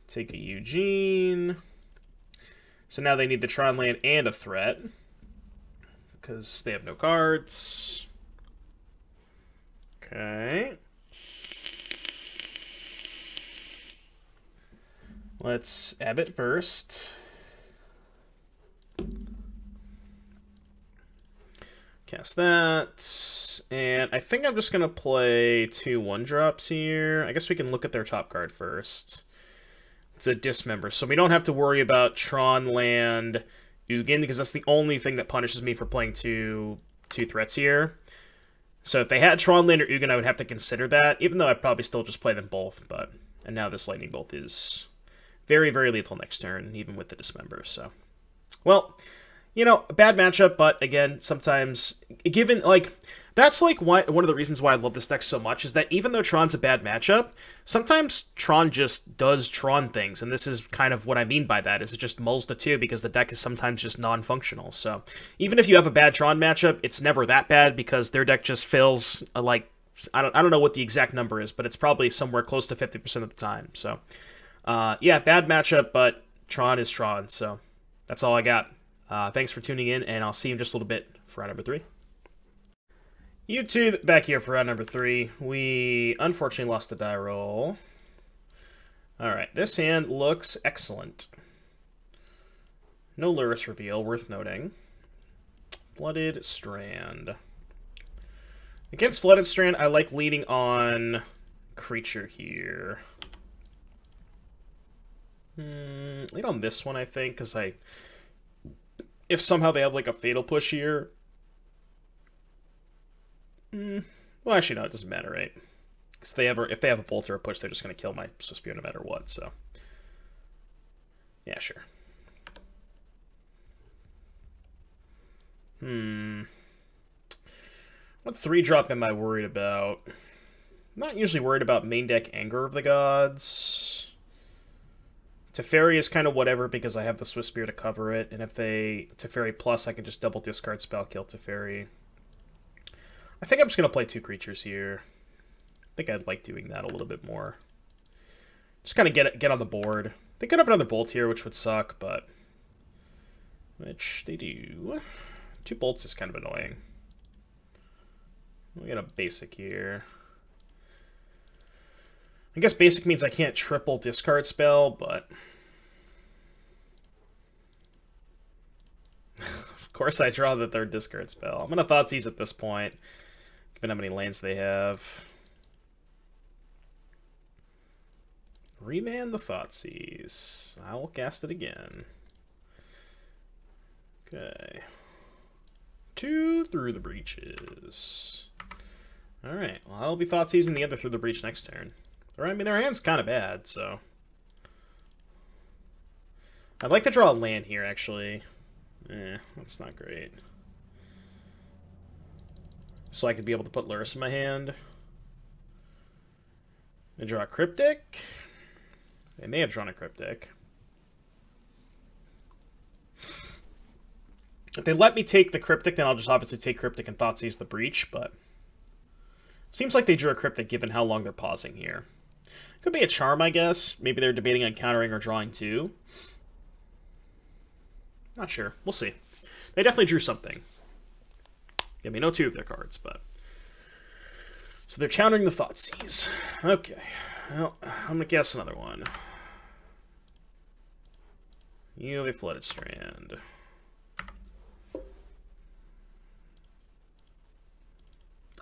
Take a Eugene. So now they need the Tron land and a threat, because they have no cards. Okay. Let's ABBOT first. Cast that. And I think I'm just going to play 2 1-drops here. I guess we can look at their top card first. It's a Dismember, so we don't have to worry about Tron land Ugin, because that's the only thing that punishes me for playing two threats here. So if they had Tron land or Ugin, I would have to consider that, even though I'd probably still just play them both. But and now this Lightning Bolt is very, very lethal next turn, even with the Dismember. So, well, you know, a bad matchup, but again, sometimes, given, like, that's, like, one of the reasons why I love this deck so much, is that even though Tron's a bad matchup, sometimes Tron just does Tron things, and this is kind of what I mean by that, is it just mulls the 2, because the deck is sometimes just non-functional. So, even if you have a bad Tron matchup, it's never that bad, because their deck just fills, like, I don't know what the exact number is, but it's probably somewhere close to 50% of the time. So, yeah, bad matchup, but Tron is Tron, so that's all I got. Thanks for tuning in, and I'll see you in just a little bit for round number 3. YouTube, back here for round number 3. We unfortunately lost the die roll. Alright, this hand looks excellent. No Lurrus reveal, worth noting. Flooded Strand. Against Flooded Strand, I like leading on creature here. Lead on this one, I think, because if somehow they have, like, a Fatal Push here... Well, actually, no, it doesn't matter, right? Because if they have a Bolt or a Push, they're just going to kill my Spear no matter what, so... Yeah, sure. What 3-drop am I worried about? I'm not usually worried about main deck Anger of the Gods. Teferi is kind of whatever because I have the Swift Spear to cover it, and if they Teferi plus, I can just double discard spell, kill Teferi. I think I'm just going to play 2 creatures here. I think I'd like doing that a little bit more. Just kind of get on the board. They could have another Bolt here, which would suck, but... Which they do. 2 bolts is kind of annoying. We got a basic here. I guess basic means I can't triple discard spell, but... Of course I draw the third discard spell. I'm going to Thoughtseize at this point, given how many lands they have. Remand the Thoughtseize. I will cast it again. Okay. 2 Through the Breaches. Alright, well, I'll be Thoughtseizing the other Through the Breach next turn. I mean, their hand's kind of bad, so... I'd like to draw a land here, actually. That's not great. So I could be able to put Lurrus in my hand. And draw a Cryptic. They may have drawn a Cryptic. If they let me take the Cryptic, then I'll just obviously take Cryptic and Thoughtseize the Breach, but... Seems like they drew a Cryptic given how long they're pausing here. Could be a Charm, I guess. Maybe they're debating on countering or drawing 2. Not sure. We'll see. They definitely drew something. I mean, no 2 of their cards, but... So they're countering the Thoughtseize. Okay. Well, I'm going to guess another one. You have a Flooded Strand.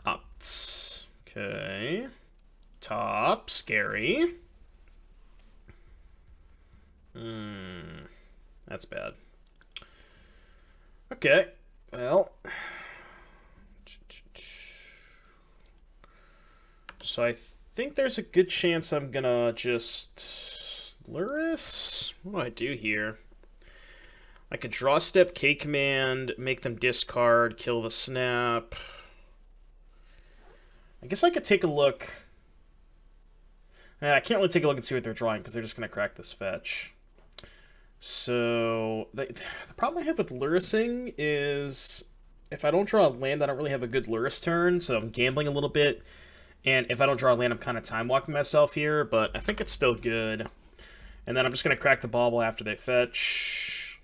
Opts. Okay. Top. Scary. That's bad. Okay. Well. So I think there's a good chance I'm gonna just... Lurrus? What do I do here? I could draw step K command, make them discard, kill the snap. I guess I could take a look. I can't really take a look and see what they're drawing because they're just going to crack this fetch. So the problem I have with Lurrusing is if I don't draw a land, I don't really have a good Lurrus turn, so I'm gambling a little bit. And if I don't draw a land, I'm kind of time-walking myself here, but I think it's still good. And then I'm just going to crack the bauble after they fetch.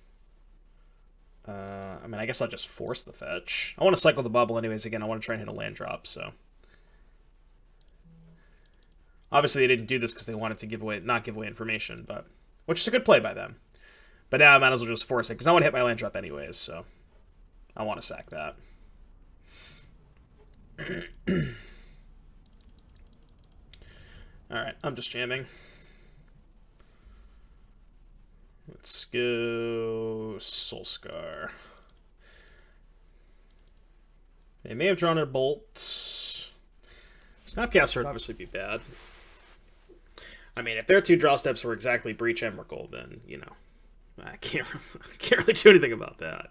I mean, I guess I'll just force the fetch. I want to cycle the bubble anyways. Again, I want to try and hit a land drop, so... Obviously, they didn't do this because they wanted to not give away information, but which is a good play by them. But now I might as well just force it because I want to hit my land drop anyways, so I want to sack that. All right, I'm just jamming. Let's go Soulscar. They may have drawn a bolt. Snapcaster would obviously be bad. I mean, if their 2 draw steps were exactly Breach Emrakul, then, you know, I can't really do anything about that.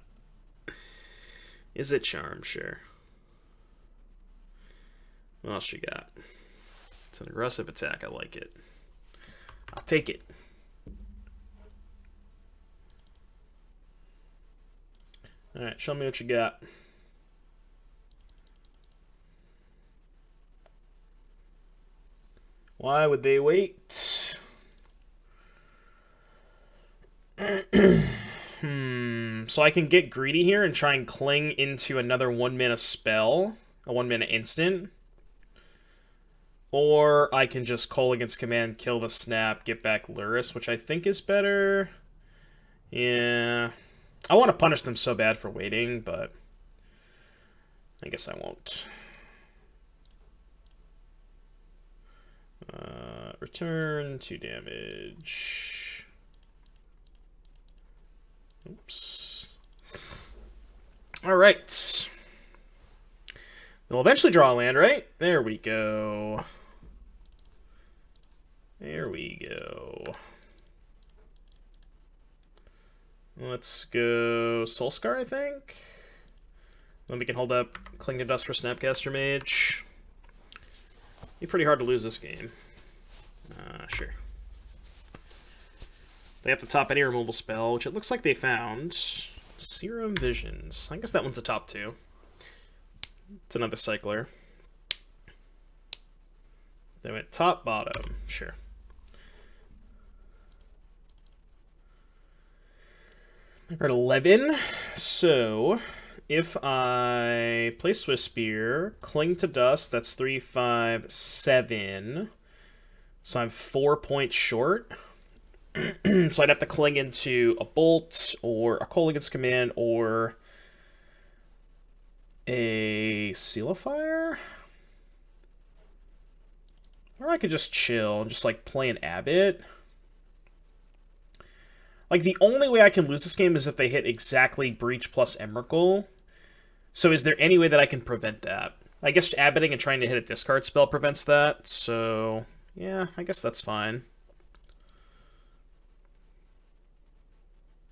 Is it Charm? Sure. What else you got? It's an aggressive attack. I like it. I'll take it. Alright, show me what you got. Why would they wait? So I can get greedy here and try and cling into another 1-mana spell, a 1-mana instant. Or I can just call against command, kill the snap, get back Lurrus, which I think is better. Yeah. I want to punish them so bad for waiting, but I guess I won't. Return 2 damage. Oops. Alright. They'll eventually draw a land, right? There we go. There we go. Let's go Soulscar, I think. Then we can hold up Cling to Dust for Snapcaster Mage. Be pretty hard to lose this game. Sure. They have the top any removal spell, which it looks like they found. Serum Visions. I guess that one's the top 2. It's another cycler. They went top, bottom. Sure. We're at 11. So, if I play Swiss Spear, Cling to Dust, that's 3, 5, 7. So I'm 4 points short. So I'd have to cling into a Bolt, or a Kolaghan's Command, or a Seal of Fire? Or I could just chill and just, like, play an ABBOT. Like, the only way I can lose this game is if they hit exactly Breach plus Emrakul. So is there any way that I can prevent that? I guess ABBOTing and trying to hit a discard spell prevents that, so... yeah, I guess that's fine.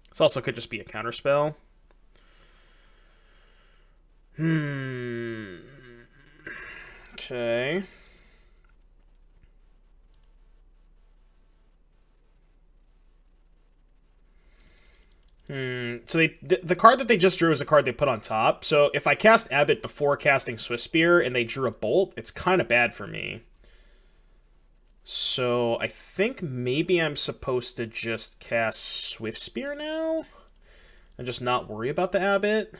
This also could just be a counterspell. Okay. So the card that they just drew is a card they put on top. So if I cast ABBOT before casting Swiss Spear and they drew a Bolt, it's kind of bad for me. So I think maybe I'm supposed to just cast Swift Spear now and just not worry about the ABBOT.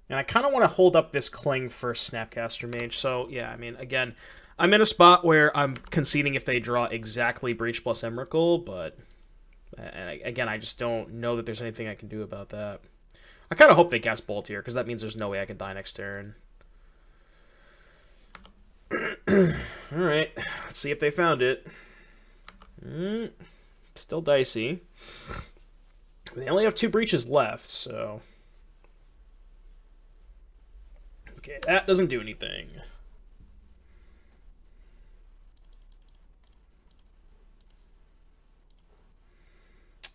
And I kind of want to hold up this Cling for Snapcaster Mage. So yeah, I mean, again, I'm in a spot where I'm conceding if they draw exactly Breach plus Emrakul, but... and again, I just don't know that there's anything I can do about that. I kind of hope they cast Bolt here, because that means there's no way I can die next turn. Alright, let's see if they found it. Still dicey. They only have 2 breaches left, so... okay, that doesn't do anything.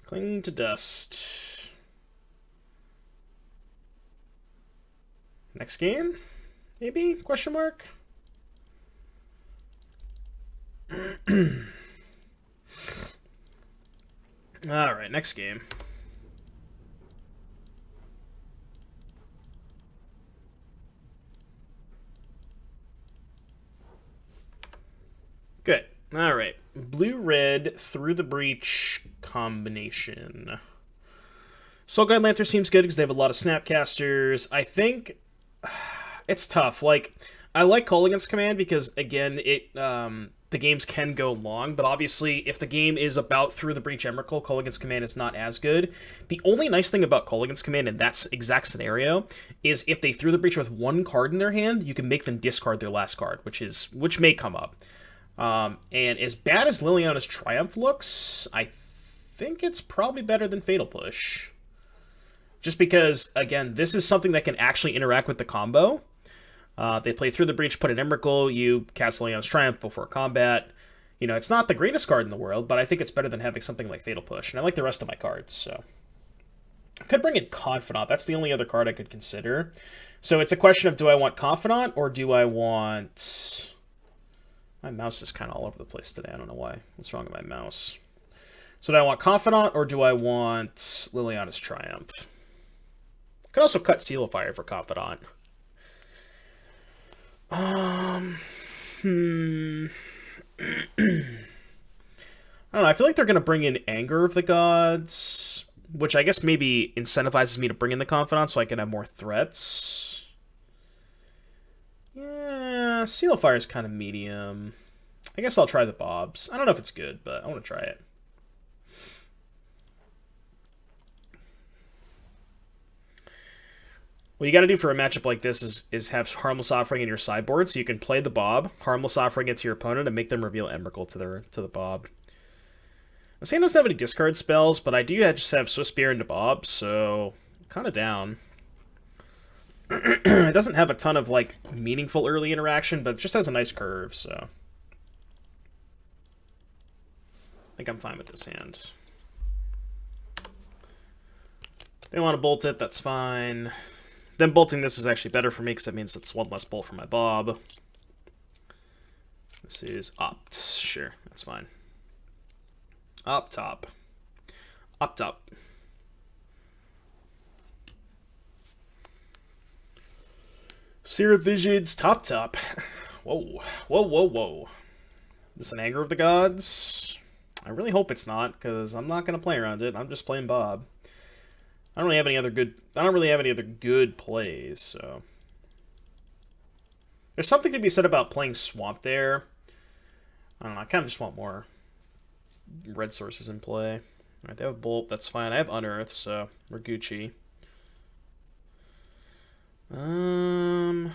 Cling to Dust. Next game? Maybe? Question mark? Alright, next game. Good. Alright. Blue-red through the breach combination. Soul Guide Lantern seems good because they have a lot of Snapcasters. I think it's tough. Like, I like Kolaghan's Command because, again, the games can go long, but obviously, if the game is about through the breach Emrakul, Kolaghan's Command is not as good. The only nice thing about Kolaghan's Command in that exact scenario is if they threw the breach with 1 card in their hand, you can make them discard their last card, which may come up. And as bad as Liliana's Triumph looks, I think it's probably better than Fatal Push. Just because, again, this is something that can actually interact with the combo. They play through the breach, put an Emrakul, you cast Liliana's Triumph before combat. You know, it's not the greatest card in the world, but I think it's better than having something like Fatal Push. And I like the rest of my cards, so... I could bring in Confidant. That's the only other card I could consider. So it's a question of, do I want Confidant, or do I want... My mouse is kind of all over the place today. I don't know why. What's wrong with my mouse? So do I want Confidant, or do I want Liliana's Triumph? I could also cut Seal of Fire for Confidant. I don't know. I feel like they're going to bring in Anger of the Gods, which I guess maybe incentivizes me to bring in the Confidant so I can have more threats. Yeah, Seal of Fire is kind of medium. I guess I'll try the Bobs. I don't know if it's good, but I want to try it. What you got to do for a matchup like this is have Harmless Offering in your sideboard, so you can play the Bob, Harmless Offering it to your opponent, and make them reveal Emrakul to the Bob. Insane doesn't have any discard spells, but I do just have Swiss Spear into Bob, so kind of down. It doesn't have a ton of like meaningful early interaction, but it just has a nice curve, so I think I'm fine with this hand. They want to bolt it, that's fine. Then bolting this is actually better for me because that means it's 1 less bolt for my Bob. This is opt. Sure, that's fine. Up top. Up top. Seer Visions, top. Whoa. Whoa. Is this an Anger of the Gods? I really hope it's not, because I'm not going to play around it. I'm just playing Bob. I don't really have any other good. I don't really have any other good plays. So there's something to be said about playing Swamp there. I don't know. I kind of just want more red sources in play. All right, they have Bolt. That's fine. I have Unearth, so we're Gucci. Do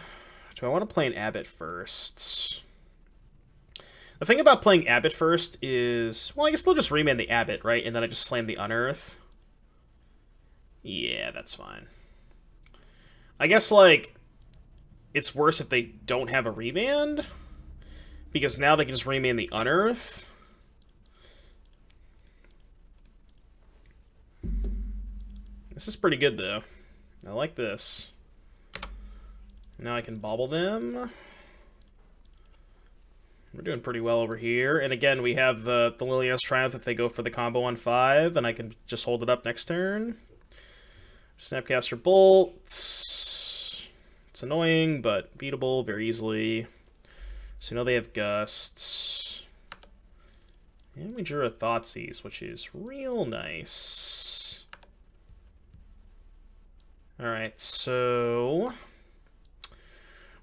I want to play an Abbot first? The thing about playing Abbot first is, well, I guess they'll just remand the Abbot, right? And then I just slam the Unearth. Yeah, that's fine. I guess, like, it's worse if they don't have a remand, because now they can just remand the Unearth. This is pretty good, though. I like this. Now I can bobble them. We're doing pretty well over here. And again, we have the Liliana's Triumph if they go for the combo on 5, and I can just hold it up next turn. Snapcaster Bolts. It's annoying, but beatable very easily. So now they have Gusts. And we drew a Thoughtseize, which is real nice. Alright, so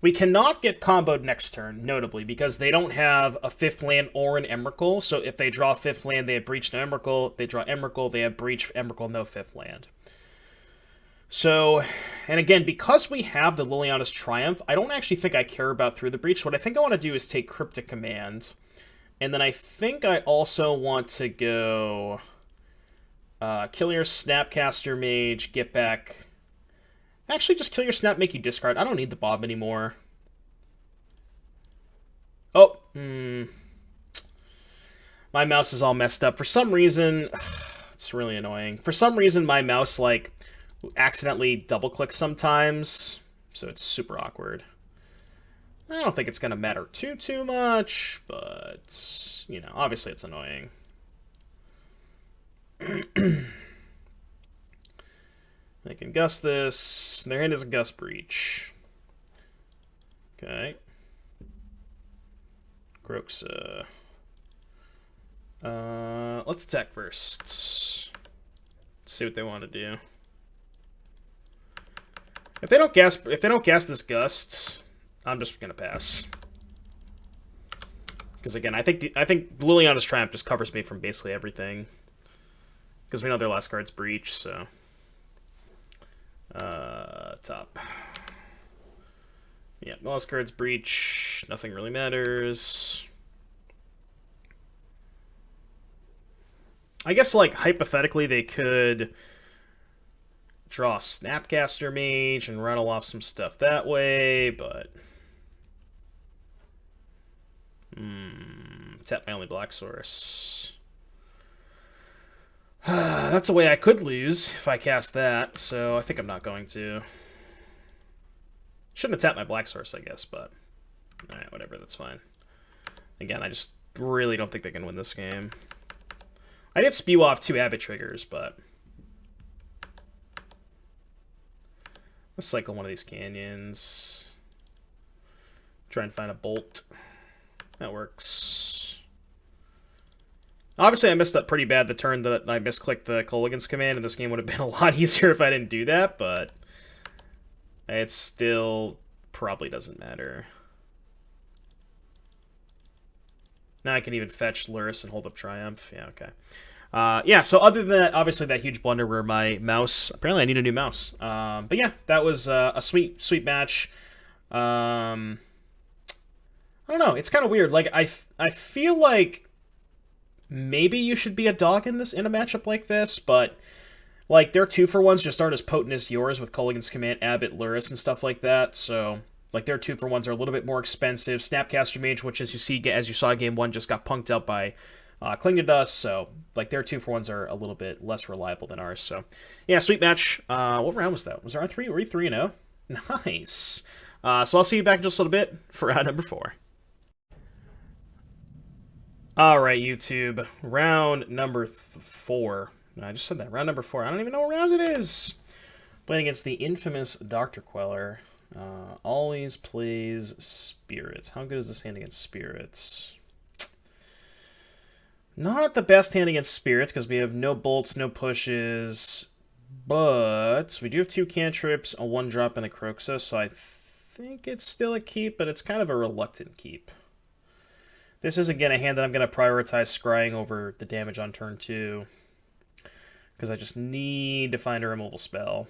we cannot get comboed next turn, notably, because they don't have a 5th land or an Emrakul. So if they draw 5th land, they have Breach, no Emrakul. If they draw Emrakul, they have Breach, Emrakul, no 5th land. So, and again, because we have the Liliana's Triumph, I don't actually think I care about Through the Breach. What I think I want to do is take Cryptic Command. And then I think I also want to go kill your Snapcaster Mage, get back. Actually, just kill your Snap, make you discard. I don't need the Bob anymore. Oh, my mouse is all messed up. For some reason, it's really annoying. For some reason, my mouse, like, accidentally double-clicks sometimes, so it's super awkward. I don't think it's going to matter too much, but, you know, obviously it's annoying. They can gust this. Their hand is a gust breach. Okay. Groxa. Let's attack first. Let's see what they want to do. If they don't gas this gust, I'm just gonna pass. Because again, I think Liliana's Triumph just covers me from basically everything. Because we know their last card's Breach, so. Top. Yeah, last card's Breach. Nothing really matters. I guess, like, hypothetically, they could draw Snapcaster Mage and rattle off some stuff that way, but tap my only black source. That's a way I could lose if I cast that, so I think I'm not going to. Shouldn't have tapped my black source, I guess, but alright, whatever, that's fine. Again, I just really don't think they can win this game. I did spew off 2 Abbot triggers, but let's cycle one of these canyons. Try and find a bolt. That works. Obviously, I messed up pretty bad the turn that I misclicked the Kolaghan's command, and this game would have been a lot easier if I didn't do that, but it still probably doesn't matter. Now I can even fetch Luris and hold up Triumph. Yeah, okay. Yeah, so other than that, obviously that huge blunder where my mouse... Apparently I need a new mouse. But yeah, that was a sweet match. I don't know. It's kind of weird. Like, I feel like maybe you should be a dog in a matchup like this, but like their 2-for-1s just aren't as potent as yours with Kolaghan's Command, Abbot, Luris, and stuff like that. So like their 2-for-1s are a little bit more expensive. Snapcaster Mage, which as you saw game 1, just got punked out by Cling to Dust. So like their 2-for-1s are a little bit less reliable than ours. So yeah, sweet match. What round was that? Was there R3? Were we 3-0? Nice. So I'll see you back in just a little bit for round number 4. Alright, YouTube. Round number 4. I just said that. Round number 4. I don't even know what round it is. Playing against the infamous Dr. Queller. Always plays Spirits. How good is this hand against Spirits? Not the best hand against Spirits, because we have no bolts, no pushes. But we do have 2 cantrips, a 1-drop, and a Croxa, so I think it's still a keep, but it's kind of a reluctant keep. This is, again, a hand that I'm going to prioritize scrying over the damage on turn 2. Because I just need to find a removal spell.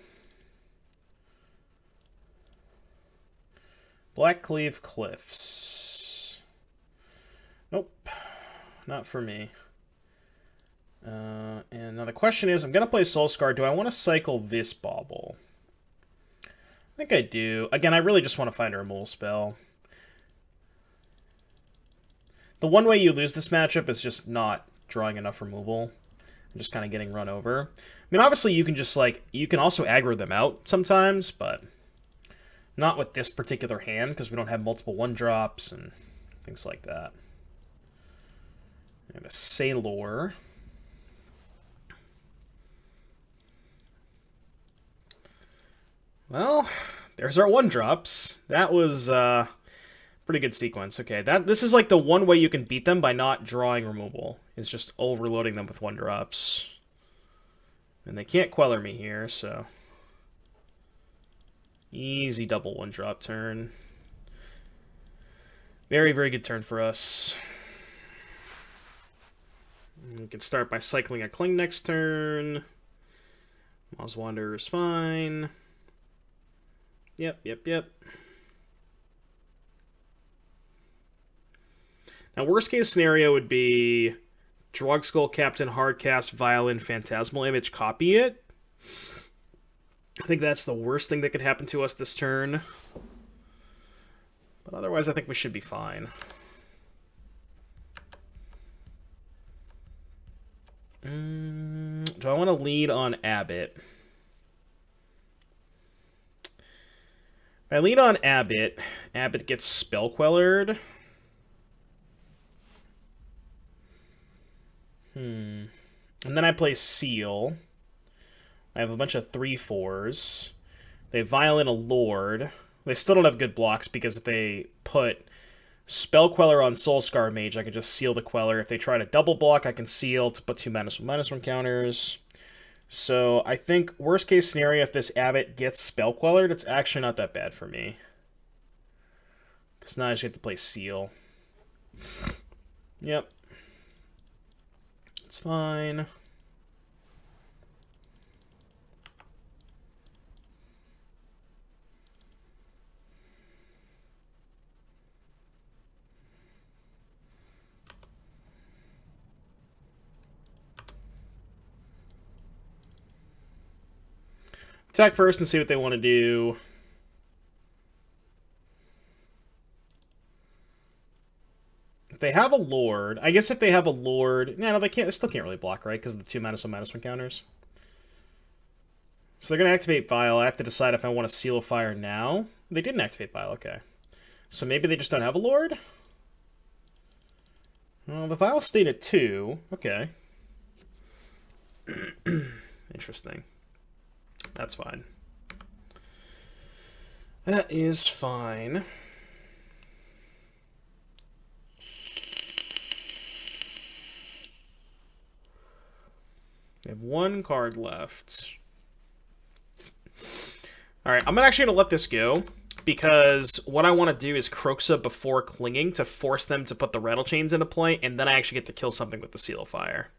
Blackcleave Cliffs. Nope. Not for me. And now the question is, I'm going to play Soulscar. Do I want to cycle this bauble? I think I do. Again, I really just want to find a removal spell. The one way you lose this matchup is just not drawing enough removal. And just kind of getting run over. I mean, obviously you can just, like, you can also aggro them out sometimes, but not with this particular hand, because we don't have multiple 1-drops and things like that. And a Sailor. Well, there's our 1-drops. That was pretty good sequence. Okay, this is like the one way you can beat them by not drawing removal. Is just overloading them with 1-drops. And they can't Queller me here, so easy double 1-drop turn. Very, very good turn for us. We can start by cycling a Cling next turn. Maw's Wanderer is fine. Yep. Now, worst case scenario would be Drug Skull Captain, Hardcast, Violin, Phantasmal Image, copy it. I think that's the worst thing that could happen to us this turn. But otherwise, I think we should be fine. Do I want to lead on ABBOT? If I lead on ABBOT, ABBOT gets Spell Quellered. And then I play Seal. I have a bunch of 3/4s. They Violin a Lord. They still don't have good blocks, because if they put Spell Queller on Soulscar Mage, I can just seal the Queller. If they try to double block, I can seal to put 2 -1/-1 counters. So I think worst case scenario, if this ABBOT gets Spell Quellered, it's actually not that bad for me. Because now I just get to play Seal. Yep. It's fine. Attack first and see what they want to do. If they have a Lord, I guess if they have a Lord, no, they can't. They still can't really block, right? Because of the 2 -1/-1 counters. So they're gonna activate Vial. I have to decide if I want to Seal of Fire now. They didn't activate Vial. Okay, so maybe they just don't have a Lord. Well, the Vial stayed at 2. Okay. Interesting. That's fine. That is fine. We have 1 card left. Alright, I'm actually going to let this go, because what I want to do is Croxa before Clinging to force them to put the Rattle Chains into play, and then I actually get to kill something with the Seal of Fire.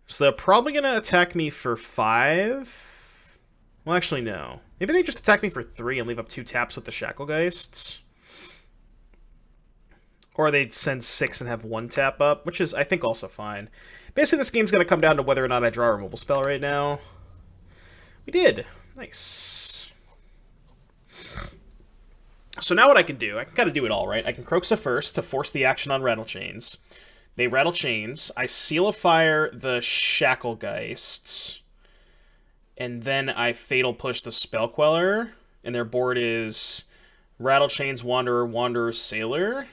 So they're probably going to attack me for 5. Well, actually, no. Maybe they just attack me for 3 and leave up 2 taps with the Shacklegeists. Or they send 6 and have 1 tap up, which is, I think, also fine. Basically, this game's going to come down to whether or not I draw a removal spell right now. We did. Nice. So now what I can do, I can kind of do it all, right? I can Croxa first to force the action on Rattle Chains. They Rattle Chains. I Seal of Fire the Shacklegeists. And then I Fatal Push the Spell Queller. And their board is Rattle Chains, Wanderer, Wanderer, Sailor.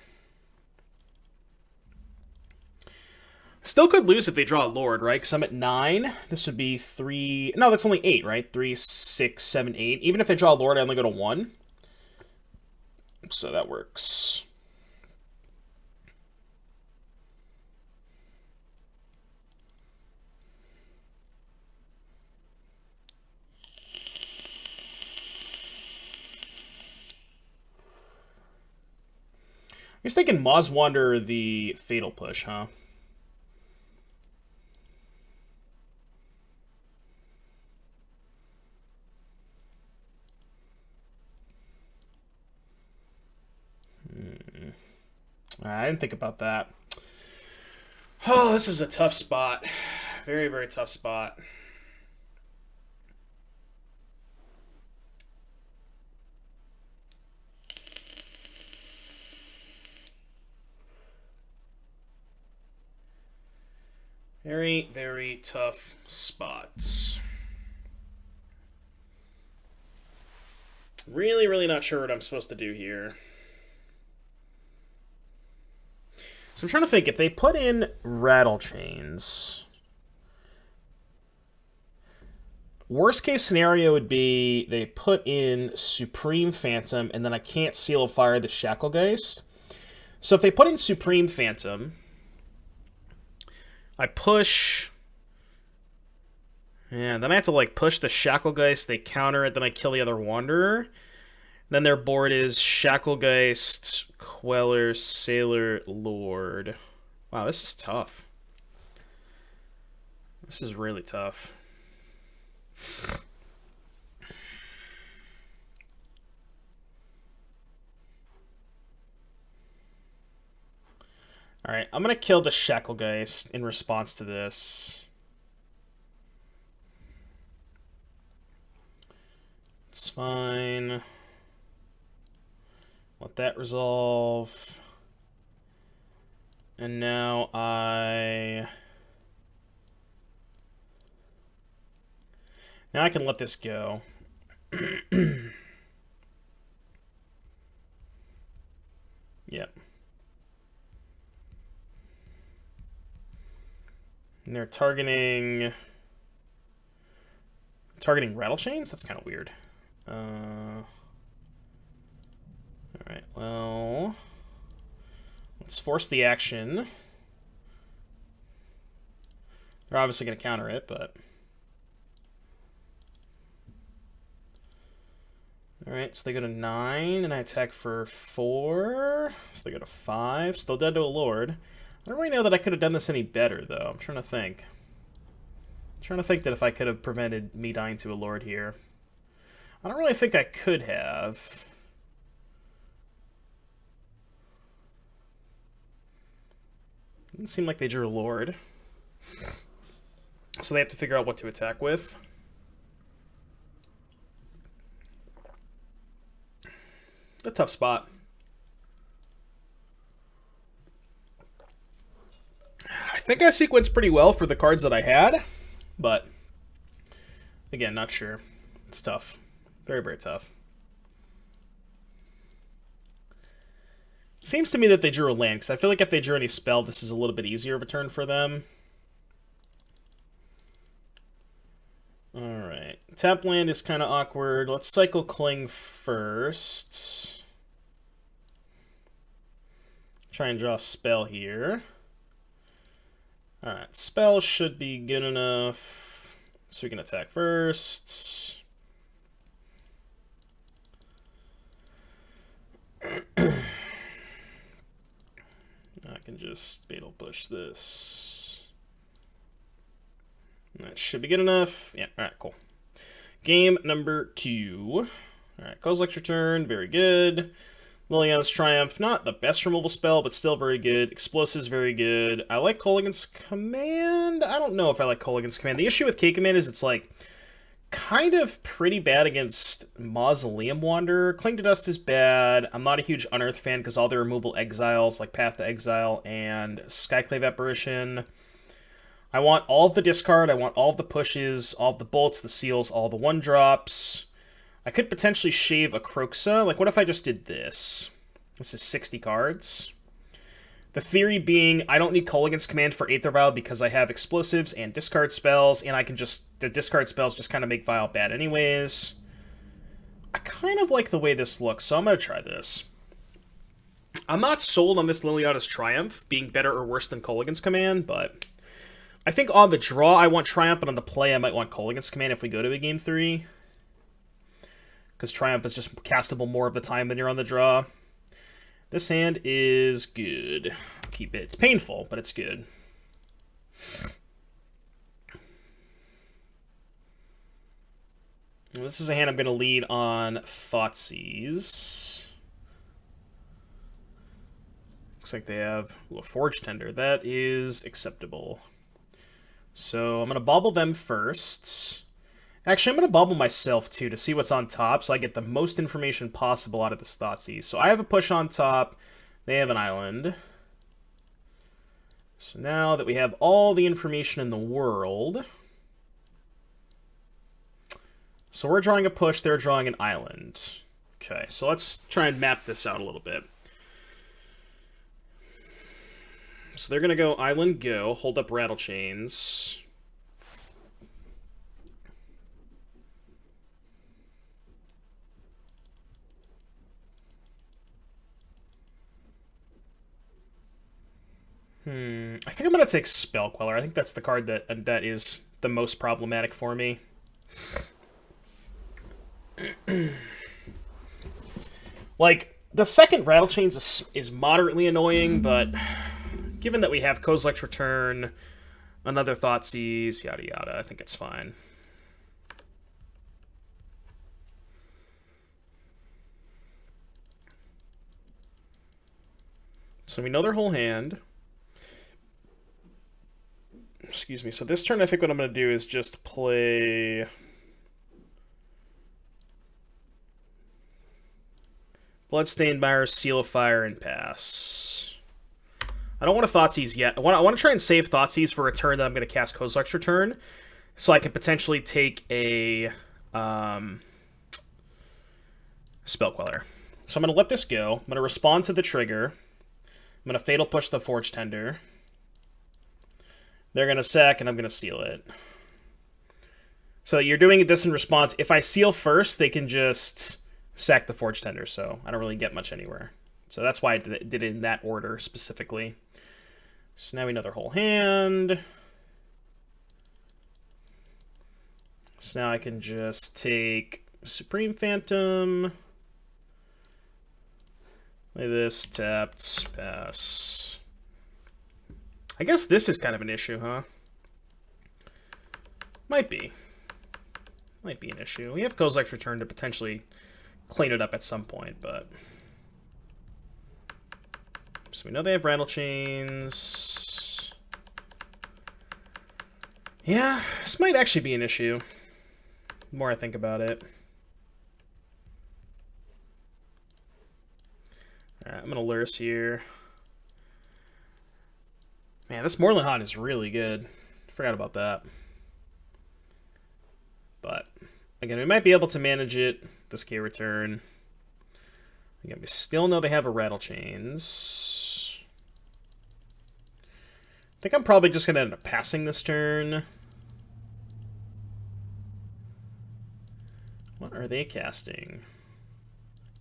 Still could lose if they draw a Lord, right? Because I'm at 9. This would be 3... No, that's only 8, right? 3, 6, 7, 8. Even if they draw a Lord, I only go to 1. So that works. was thinking Moz Wanderer the Fatal Push, huh? I didn't think about that. Oh, this is a tough spot. Very, very tough spot. Very, very tough spots. Really, really not sure what I'm supposed to do here. So I'm trying to think, if they put in Rattle Chains, worst case scenario would be they put in Supreme Phantom, and then I can't Seal of Fire the Shacklegeist. So if they put in Supreme Phantom, I push... Yeah, then I have to like push the Shacklegeist, they counter it, then I kill the other Wanderer. Then their board is Shacklegeist, Queller, Sailor, Lord. Wow, this is tough. This is really tough. Alright, I'm going to kill the Shacklegeist in response to this. It's fine. Let that resolve. And now I can let this go. Yep. And they're targeting Rattle Chains? That's kind of weird. Alright, well, let's force the action. They're obviously going to counter it, but... Alright, so they go to 9, and I attack for 4. So they go to 5. Still dead to a Lord. I don't really know that I could have done this any better, though. I'm trying to think. That if I could have prevented me dying to a Lord here. I don't really think I could have. Didn't seem like they drew a Lord. So they have to figure out what to attack with. A tough spot. I think I sequenced pretty well for the cards that I had, but again, not sure. It's tough. Very, very tough. Seems to me that they drew a land, because I feel like if they drew any spell, this is a little bit easier of a turn for them. Alright. Tap land is kind of awkward. Let's cycle Cling first. Try and draw a spell here. Alright, spell should be good enough. So we can attack first. I can just Fatal Push this. That should be good enough. Yeah, alright, cool. Game number 2. Alright, Kozilek's Return, very good. Liliana's Triumph, not the best removal spell, but still very good. Explosives, very good. I like Kolaghan's Command. I don't know if I like Kolaghan's Command. The issue with K-Command is it's like kind of pretty bad against Mausoleum Wanderer. Cling to Dust is bad. I'm not a huge Unearth fan because all the removable exiles, like Path to Exile and Skyclave Apparition. I want all of the discard. I want all of the pushes, all of the bolts, the seals, all the 1-drops. I could potentially shave a Kroxa. Like, what if I just did this? This is 60 cards. The theory being, I don't need Kolaghan's Command for Aether Vial because I have explosives and discard spells, and I can just... The discard spells just kind of make Vial bad anyways. I kind of like the way this looks, so I'm going to try this. I'm not sold on this Liliana's Triumph being better or worse than Kolaghan's Command, but... I think on the draw I want Triumph, but on the play I might want Kolaghan's Command if we go to a Game 3. Because Triumph is just castable more of the time than you're on the draw. This hand is good. Keep it. It's painful, but it's good. This is a hand I'm going to lead on Thoughtseize. Looks like they have a Forge Tender. That is acceptable. So I'm going to bobble them first. Actually, I'm going to bobble myself, too, to see what's on top, so I get the most information possible out of this Thoughtseize. So I have a push on top. They have an island. So now that we have all the information in the world... So we're drawing a push, they're drawing an island. Okay, so let's try and map this out a little bit. So they're going to go island go, hold up rattle chains. I think I'm going to take Spell Queller. I think that's the card that is the most problematic for me. Like, the second Rattle Chains is moderately annoying, but given that we have Kozilek's Return, another Thoughtseize, yada yada, I think it's fine. So we know their whole hand. Excuse me. So this turn, I think what I'm going to do is just play... Bloodstained Mire, Seal of Fire, and pass. I don't want to Thoughtseize yet. I want to try and save Thoughtseize for a turn that I'm going to cast Kozilek's Return, so I can potentially take a Spell Queller. So I'm going to let this go. I'm going to respond to the trigger. I'm going to Fatal Push the Forge Tender. They're going to sack, and I'm going to seal it. So you're doing this in response. If I seal first, they can just... sack the Forge Tender, so I don't really get much anywhere. So that's why I did it in that order specifically. So now we know their whole hand. So now I can just take Supreme Phantom. Play this, tapped, pass. I guess this is kind of an issue, huh? Might be. Might be an issue. We have Kozilek's Return to potentially... clean it up at some point, but... So we know they have Rattle Chains. Yeah, this might actually be an issue. The more I think about it. Alright, I'm gonna Lurrus here. Man, this Moorland Hunt is really good. Forgot about that. But, again, we might be able to manage it. This K return. Again, we still know they have a Rattle Chains. I think I'm probably just going to end up passing this turn. What are they casting?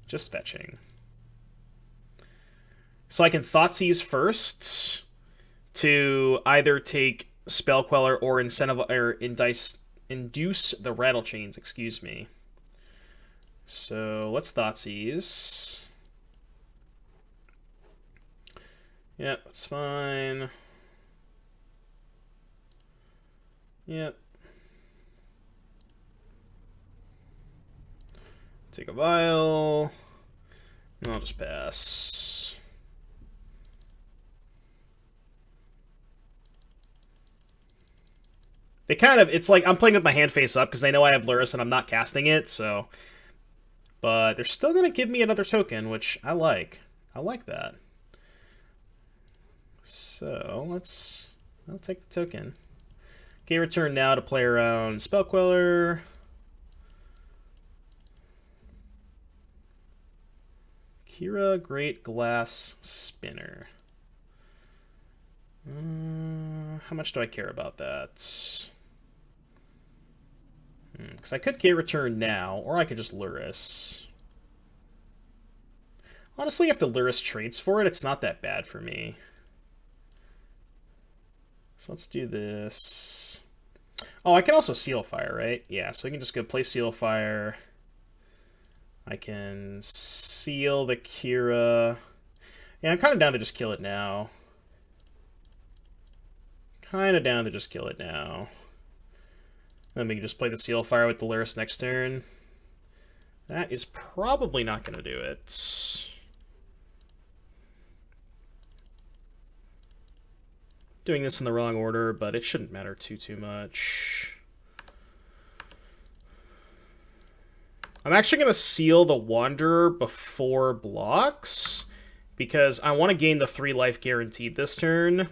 Just fetching. So I can Thoughtseize first to either take Spell Queller or induce the Rattle Chains, excuse me. So let's Thoughtseize. Yep, that's fine. Yep. Take a vial. And I'll just pass. They kind of, it's like I'm playing with my hand face up because they know I have Lurrus and I'm not casting it, so... But they're still going to give me another token, which I like. I like that. So, I'll take the token. Okay, return now to play around Spell Queller. Kira, Great Glass Spinner. How much do I care about that? Because I could K-Return now, or I could just Lurrus. Honestly, if the Lurrus trades for it, it's not that bad for me. So let's do this. Oh, I can also Seal Fire, right? Yeah, so I can just go play Seal Fire. I can seal the Kira. Yeah, I'm kind of down to just kill it now. Kind of down to just kill it now. Then we can just play the Seal Fire with the Lyris next turn. That is probably not going to do it. Doing this in the wrong order, but it shouldn't matter too much. I'm actually going to seal the Wanderer before blocks, because I want to gain the 3 life guaranteed this turn.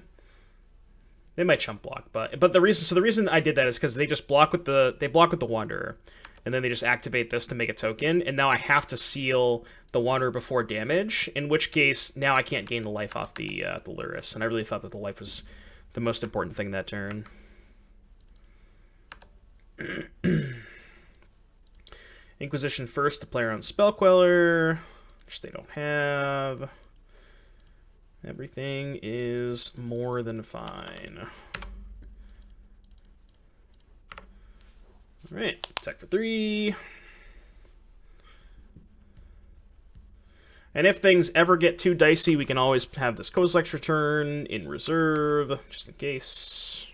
They might chump block, but the reason I did that is because they just block with the Wanderer, and then they just activate this to make a token, and now I have to seal the Wanderer before damage, in which case now I can't gain the life off the Lyris, and I really thought that the life was the most important thing that turn. Inquisition first to play around Spellqueller, which they don't have. Everything is more than fine. Alright, attack for 3. And if things ever get too dicey, we can always have this Kozilek's Return in reserve, just in case.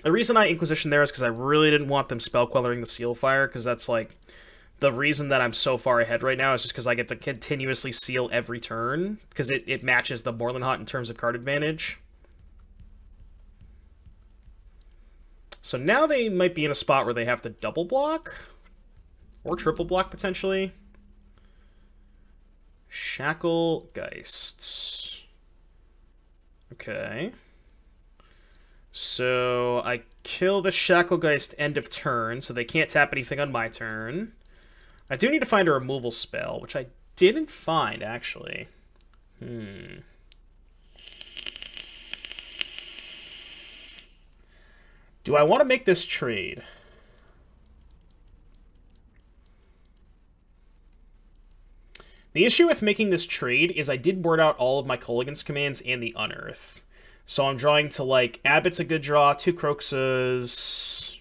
The reason I Inquisition there is because I really didn't want them Spellquellering the Seal Fire, because that's like the reason that I'm so far ahead right now is just because I get to continuously seal every turn, because it matches the Morlenhot in terms of card advantage. So now they might be in a spot where they have to double block, or triple block potentially. Shacklegeist. Okay. So I kill the Shacklegeist end of turn, so they can't tap anything on my turn. I do need to find a removal spell, which I didn't find, actually. Do I want to make this trade? The issue with making this trade is I did board out all of my Kolaghan's commands and the Unearth. So I'm drawing to, like, ABBOT's a good draw, 2 Croxus.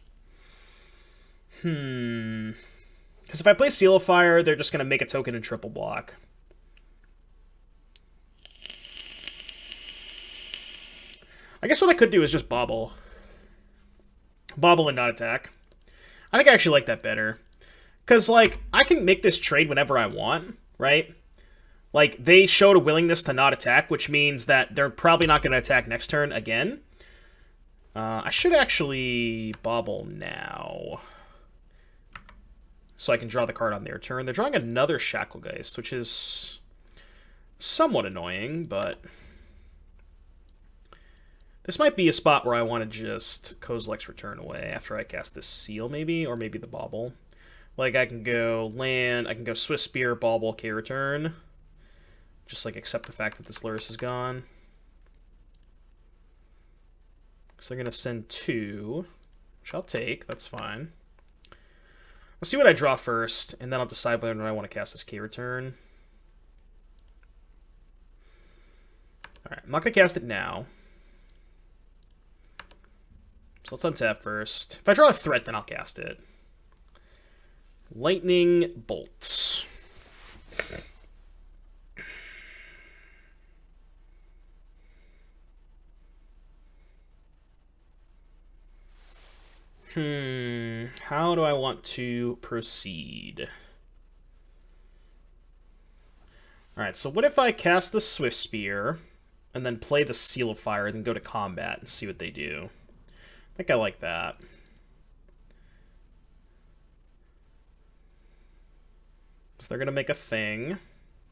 Because if I play Seal of Fire, they're just going to make a token and triple block. I guess what I could do is just Bobble. Bobble and not attack. I think I actually like that better. Because, like, I can make this trade whenever I want, right? Like, they showed a willingness to not attack, which means that they're probably not going to attack next turn again. I should actually Bobble now, so I can draw the card on their turn. They're drawing another Shacklegeist, which is somewhat annoying, but this might be a spot where I want to just Kozilek's Return away after I cast this Seal, maybe, or maybe the Bobble. Like, I can go land, I can go Swift Spear, Bobble, K-Return. Just, like, accept the fact that this Lyris is gone. So they're going to send 2, which I'll take, that's fine. Let's see what I draw first, and then I'll decide whether or not I want to cast this K-Return. Alright, I'm not going to cast it now. So let's untap first. If I draw a threat, then I'll cast it. Lightning Bolt. How do I want to proceed? Alright, so what if I cast the Swift Spear, and then play the Seal of Fire, and then go to combat and see what they do? I think I like that. So they're going to make a thing.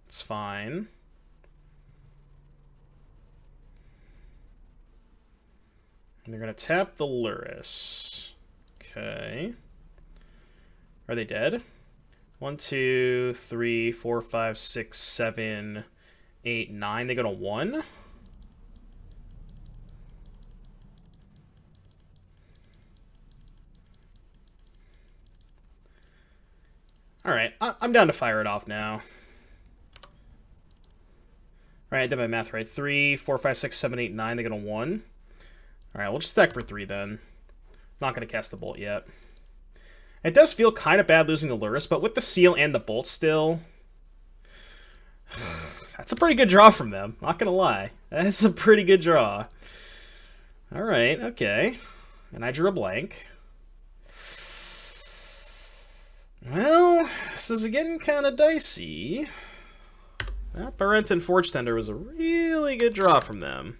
It's fine. And they're going to tap the Lyris. Okay. Are they dead? 1, 2, 3, 4, 5, 6, 7, 8, 9. They go to 1? Alright, I'm down to fire it off now. Alright, I did my math right. 3, 4, 5, 6, 7, 8, 9. They go to 1. Alright, we'll just stack for 3 then. Not going to cast the Bolt yet. It does feel kind of bad losing the Lyris, but with the Seal and the Bolt still, That's a pretty good draw from them, not gonna lie. That's a pretty good draw. Alright, okay. And I drew a blank. Well, this is getting kind of dicey. That Barent and Forge Tender was a really good draw from them.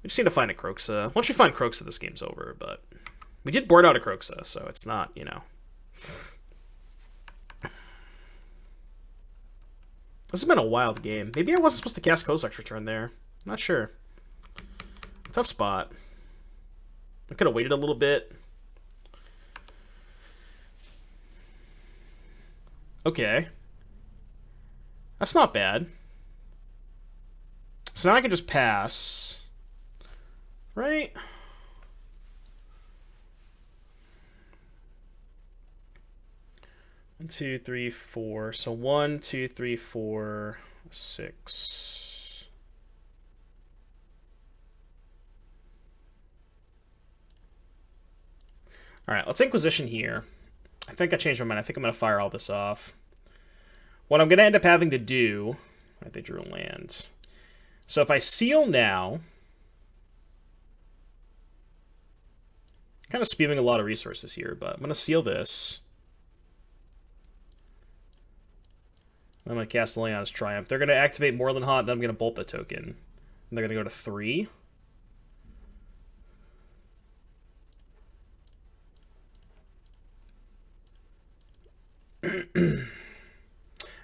We just need to find a Kroxa. Once we find Kroxa, this game's over, but we did board out a Kroxa, so it's not, you know. This has been a wild game. Maybe I wasn't supposed to cast Kozilek's Return there. Not sure. Tough spot. I could have waited a little bit. Okay. That's not bad. So now I can just pass. Right? One, two, three, four. So 1, 2, 3, 4, 6. Alright, let's Inquisition here. I think I changed my mind. I think I'm going to fire all this off. What I'm going to end up having to do... Right, they drew a land. So if I seal now... Kind of spewing a lot of resources here, but I'm going to seal this. I'm going to cast Leon's Triumph. They're going to activate More Than Hot, then I'm going to bolt the token. And they're going to go to 3.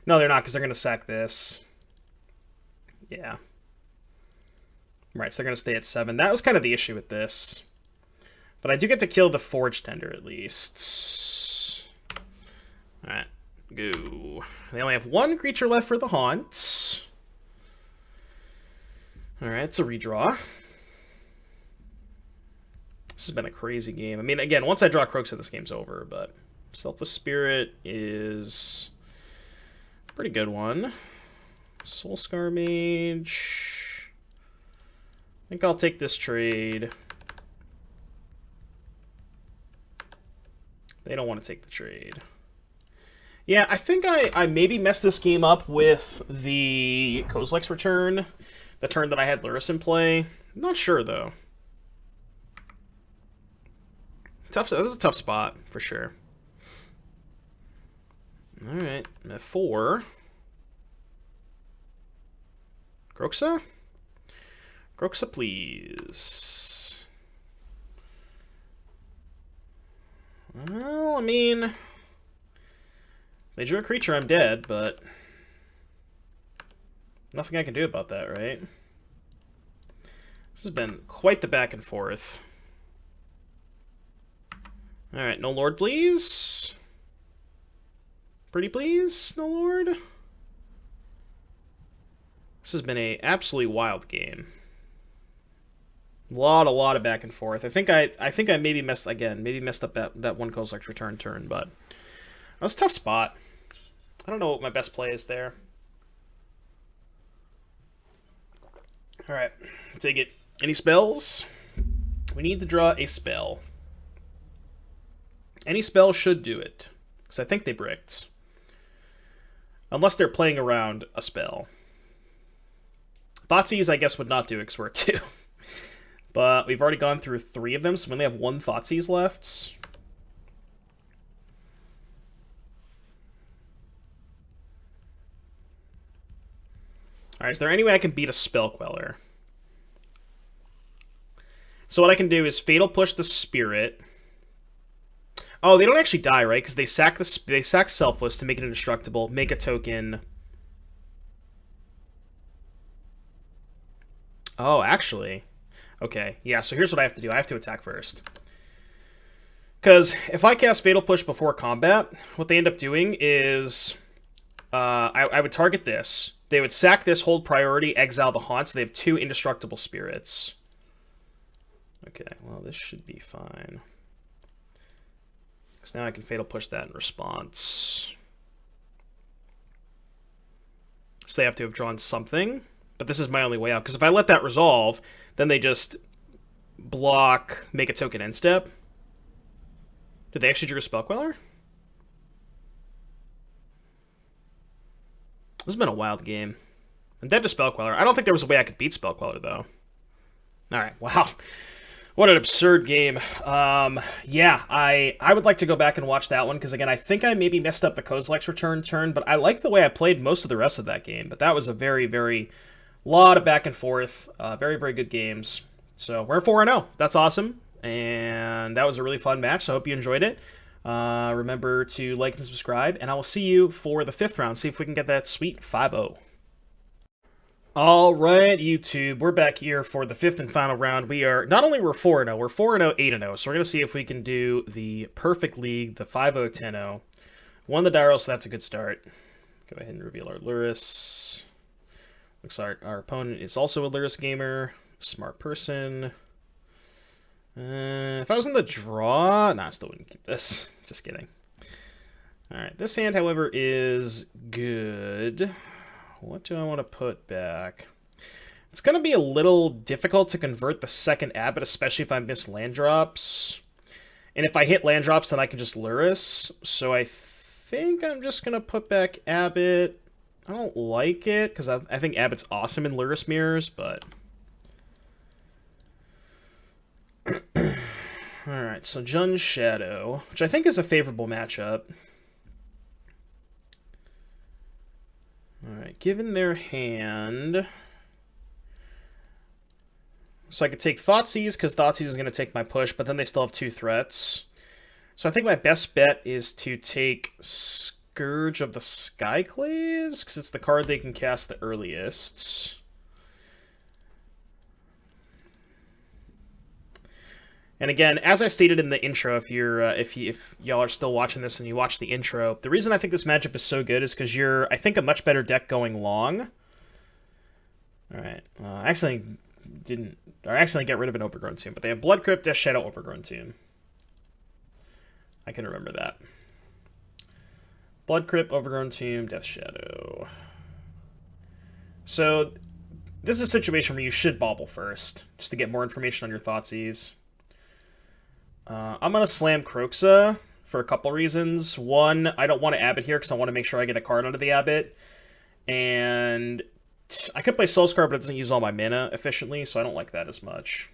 No, they're not, because they're going to sack this. Yeah. Right, so they're going to stay at 7. That was kind of the issue with this. But I do get to kill the Forge Tender, at least. Alright, go. They only have 1 creature left for the Haunt. Alright, it's a redraw. This has been a crazy game. I mean, again, once I draw Kroxa, this game's over, but Selfless Spirit is a pretty good one. Soulscar Mage. I think I'll take this trade. They don't want to take the trade. Yeah, I think I maybe messed this game up with the Kozilek's Return, the turn that I had Lurrus in play. I'm not sure, though. Tough. This is a tough spot, for sure. Alright, I'm at 4. Kroxa? Kroxa, please. Well, I mean... They drew a creature, I'm dead, but... Nothing I can do about that, right? This has been quite the back and forth. Alright, no Lord, please. Pretty please, no Lord. This has been a absolutely wild game. A lot of back and forth. I think I maybe messed up that one Kozilek's Return turn, but that was a tough spot. I don't know what my best play is there. Alright, take it. Any spells? We need to draw a spell. Any spell should do it. Because I think they bricked. Unless they're playing around a spell. Thoughtseize, I guess, would not do it because we're at 2. But we've already gone through 3 of them, so we only have 1 Thoughtseize left. Alright, is there any way I can beat a Spell Queller? So what I can do is Fatal Push the Spirit. Oh, they don't actually die, right? Because they sack Selfless to make it indestructible, make a token. Oh, actually. Okay, yeah, so here's what I have to do. I have to attack first. Because if I cast Fatal Push before combat, what they end up doing is... I would target this. They would sack this, hold priority, exile the Haunt, so they have 2 indestructible spirits. Okay, well, this should be fine. Because now I can Fatal Push that in response. So they have to have drawn something. But this is my only way out. Because if I let that resolve, then they just block, make a token end step. Did they actually draw a Spell Queller? This has been a wild game. I'm dead to Spellqueller. I don't think there was a way I could beat Spellqueller, though. Alright, wow. What an absurd game. Yeah, I would like to go back and watch that one, because again, I think I maybe messed up the Kozilek's return turn, but I like the way I played most of the rest of that game. But that was a very, very lot of back and forth. Very, very good games. So we're 4-0. That's awesome. And that was a really fun match, so I hope you enjoyed it. Remember to like and subscribe, and I will see you for the 5th round. See if we can get that sweet 5-0. All right, YouTube, we're back here for the 5th and final round. We are, not only we're 4-0, we're 4-0, 8-0, so we're going to see if we can do the perfect league, the 5-0, 10-0. Won the Dyro, so that's a good start. Go ahead and reveal our Luris. Looks like our opponent is also a Luris gamer, smart person. If I was in the draw, nah, I still wouldn't keep this. Just kidding. All right, this hand, however, is good. What do I want to put back? It's going to be a little difficult to convert the second Abbot, especially if I miss land drops. And if I hit land drops, then I can just Luris. So I think I'm just going to put back Abbot. I don't like it, because I think Abbot's awesome in Luris mirrors, but... Alright, so Jun Shadow, which I think is a favorable matchup. Alright, given their hand... So I could take Thoughtseize, because Thoughtseize is going to take my push, but then they still have 2 threats. So I think my best bet is to take Scourge of the Skyclaves, because it's the card they can cast the earliest. And again, as I stated in the intro, if y'all are still watching this and you watch the intro, the reason I think this matchup is so good is because you're, I think, a much better deck going long. All right, I accidentally get rid of an Overgrown Tomb, but they have Blood Crypt, Death Shadow, Overgrown Tomb. I can remember that. Blood Crypt, Overgrown Tomb, Death Shadow. So this is a situation where you should bobble first, just to get more information on your Thoughtseize. I'm going to slam Kroxa for a couple reasons. One, I don't want to Abbot here because I want to make sure I get a card onto the Abbot. And I could play Soul Scar, but it doesn't use all my mana efficiently, so I don't like that as much.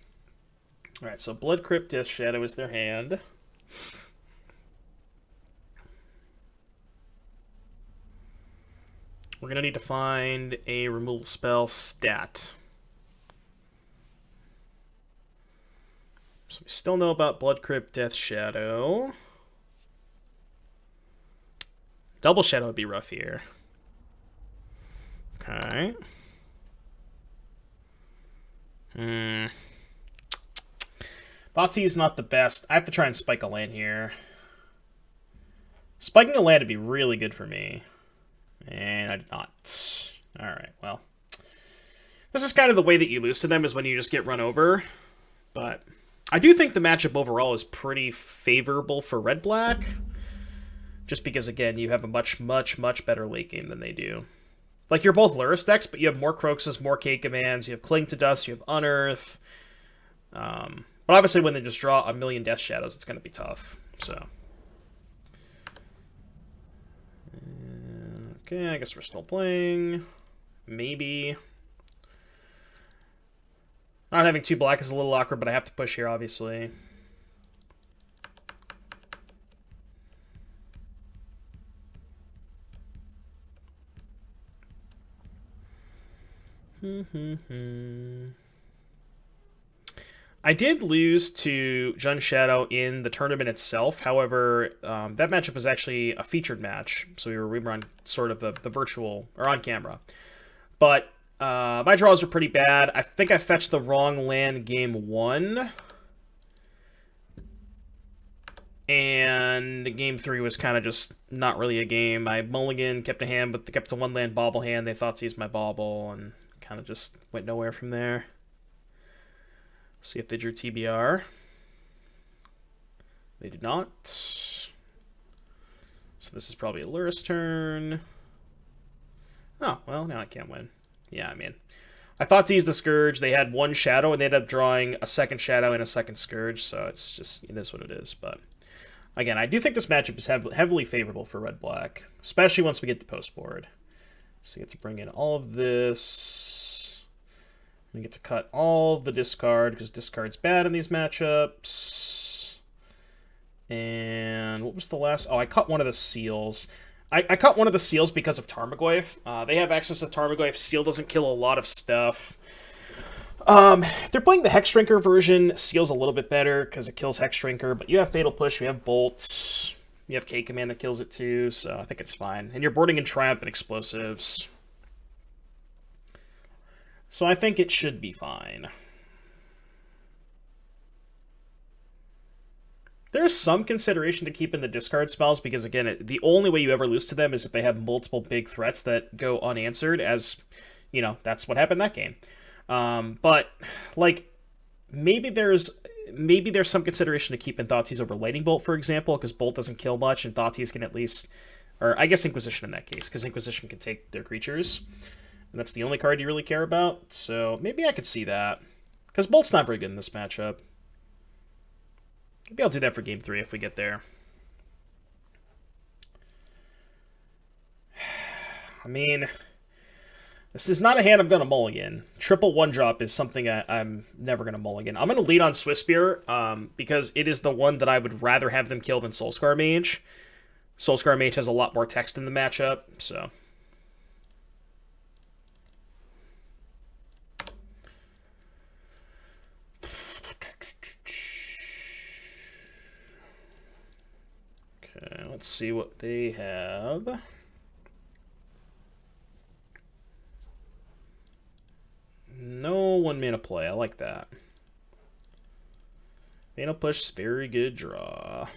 Alright, so Blood Crypt, Death Shadow is their hand. We're going to need to find a removal spell stat. So we still know about Blood Crypt, Death Shadow. Double Shadow would be rough here. Okay. Thoughtseize is not the best. I have to try and spike a land here. Spiking a land would be really good for me. And I did not. Alright, well. This is kind of the way that you lose to them, is when you just get run over. But I do think the matchup overall is pretty favorable for Red-Black. Just because, again, you have a much, much, much better late game than they do. Like, you're both Luris decks, but you have more Kroxas, more K-Commands, you have Cling to Dust, you have Unearth. But obviously when they just draw a million Death Shadows, it's going to be tough. So, okay, I guess we're still playing. Maybe. Not having 2 black is a little awkward, but I have to push here, obviously. I did lose to Jun Shadow in the tournament itself. However, that matchup was actually a featured match, so we were on sort of the virtual, or on camera. But my draws were pretty bad. I think I fetched the wrong land game 1. And game 3 was kind of just not really a game. I mulligan, kept a hand, but kept a 1-land bauble hand. They thought to use my bauble, and kind of just went nowhere from there. See if they drew TBR. They did not. So this is probably a Luris turn. Oh, well, now I can't win. Yeah, I mean, I thought to use the Scourge. They had 1 Shadow, and they ended up drawing a 2nd Shadow and a 2nd Scourge, so it's just, it is what it is. But again, I do think this matchup is heavily favorable for Red-Black, especially once we get to post board. So you get to bring in all of this. We get to cut all of the discard, because discard's bad in these matchups. And what was the last? Oh, I cut one of the seals. I cut one of the seals because of Tarmogoyf. They have access to Tarmogoyf. Seal doesn't kill a lot of stuff. If they're playing the Hex Shrinker version, Seal's a little bit better because it kills Hex Shrinker, but you have Fatal Push, you have Bolts, you have K-Command that kills it too, so I think it's fine. And you're boarding in Triumph and Explosives. So I think it should be fine. There's some consideration to keep in the discard spells because, again, the only way you ever lose to them is if they have multiple big threats that go unanswered, as, you know, that's what happened that game. But, like, maybe there's some consideration to keep in Thoughtseizes over Lightning Bolt, for example, because Bolt doesn't kill much, and Thoughtseize can at least... Or, I guess Inquisition in that case, because Inquisition can take their creatures. And that's the only card you really care about, so maybe I could see that. Because Bolt's not very good in this matchup. Maybe I'll do that for Game 3 if we get there. I mean, this is not a hand I'm going to mulligan. Triple 1-drop is something I'm never going to mulligan. I'm going to lead on Swiftspear because it is the one that I would rather have them kill than Soulscar Mage. Soulscar Mage has a lot more text in the matchup, so... Okay, let's see what they have. No 1-mana play. I like that. Mana Push, very good draw.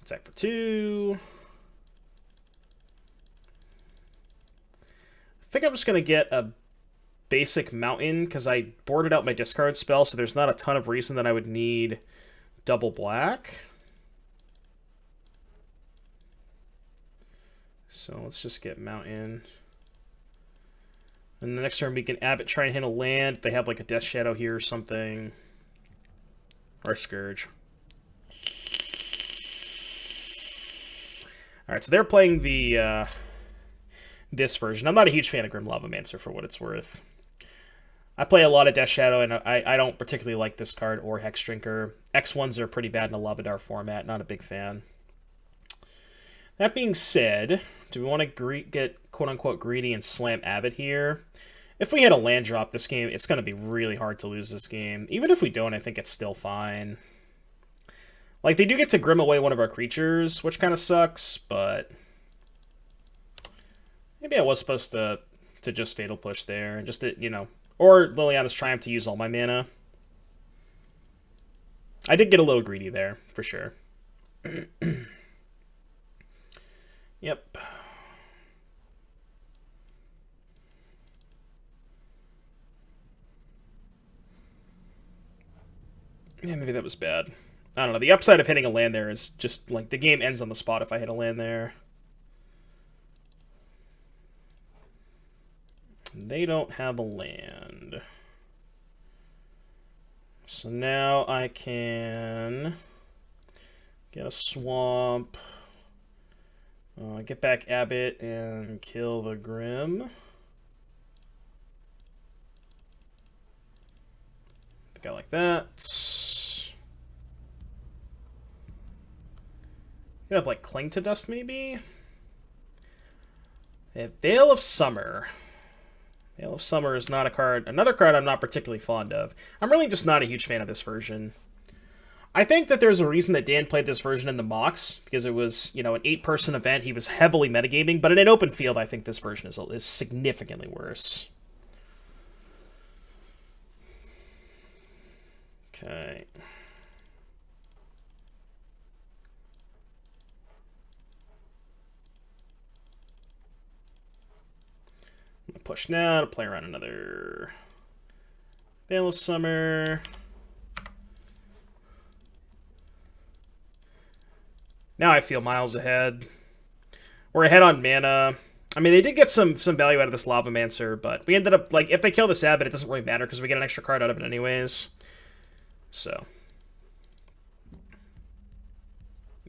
Attack for 2. I think I'm just going to get a basic mountain because I boarded out my discard spell, so there's not a ton of reason that I would need double black. So let's just get mountain. And the next turn we can Abbot try and hit a land. If they have like a Death Shadow here or something. Or Scourge. Alright, so they're playing the this version. I'm not a huge fan of Grim Lavamancer for what it's worth. I play a lot of Death Shadow, and I don't particularly like this card or Hex Drinker. X1s are pretty bad in a Lavadar format. Not a big fan. That being said, do we want to get quote-unquote greedy and slam Abbot here? If we hit a land drop this game, it's going to be really hard to lose this game. Even if we don't, I think it's still fine. Like, they do get to Grim away one of our creatures, which kind of sucks, but... Maybe I was supposed to just Fatal Push there, and just to, you know... Or Liliana's Triumph to use all my mana. I did get a little greedy there, for sure. Yep. Yeah, maybe that was bad. I don't know. The upside of hitting a land there is just, like, the game ends on the spot if I hit a land there. They don't have a land. So now I can get a swamp. Get back Abbot and kill the Grim. I think I like that. You have like Cling to Dust maybe? They have Veil of Summer. Veil of Summer is not a card. Another card I'm not particularly fond of. I'm really just not a huge fan of this version. I think that there's a reason that Dan played this version in the mocks, because it was, you know, an 8-person event. He was heavily metagaming, but in an open field, I think this version is significantly worse. Okay. I'm gonna push now to play around another Veil of Summer. Now I feel miles ahead. We're ahead on mana. I mean, they did get some value out of this Lavamancer, but we ended up, like, if they kill this Abbot, it doesn't really matter because we get an extra card out of it anyways. So.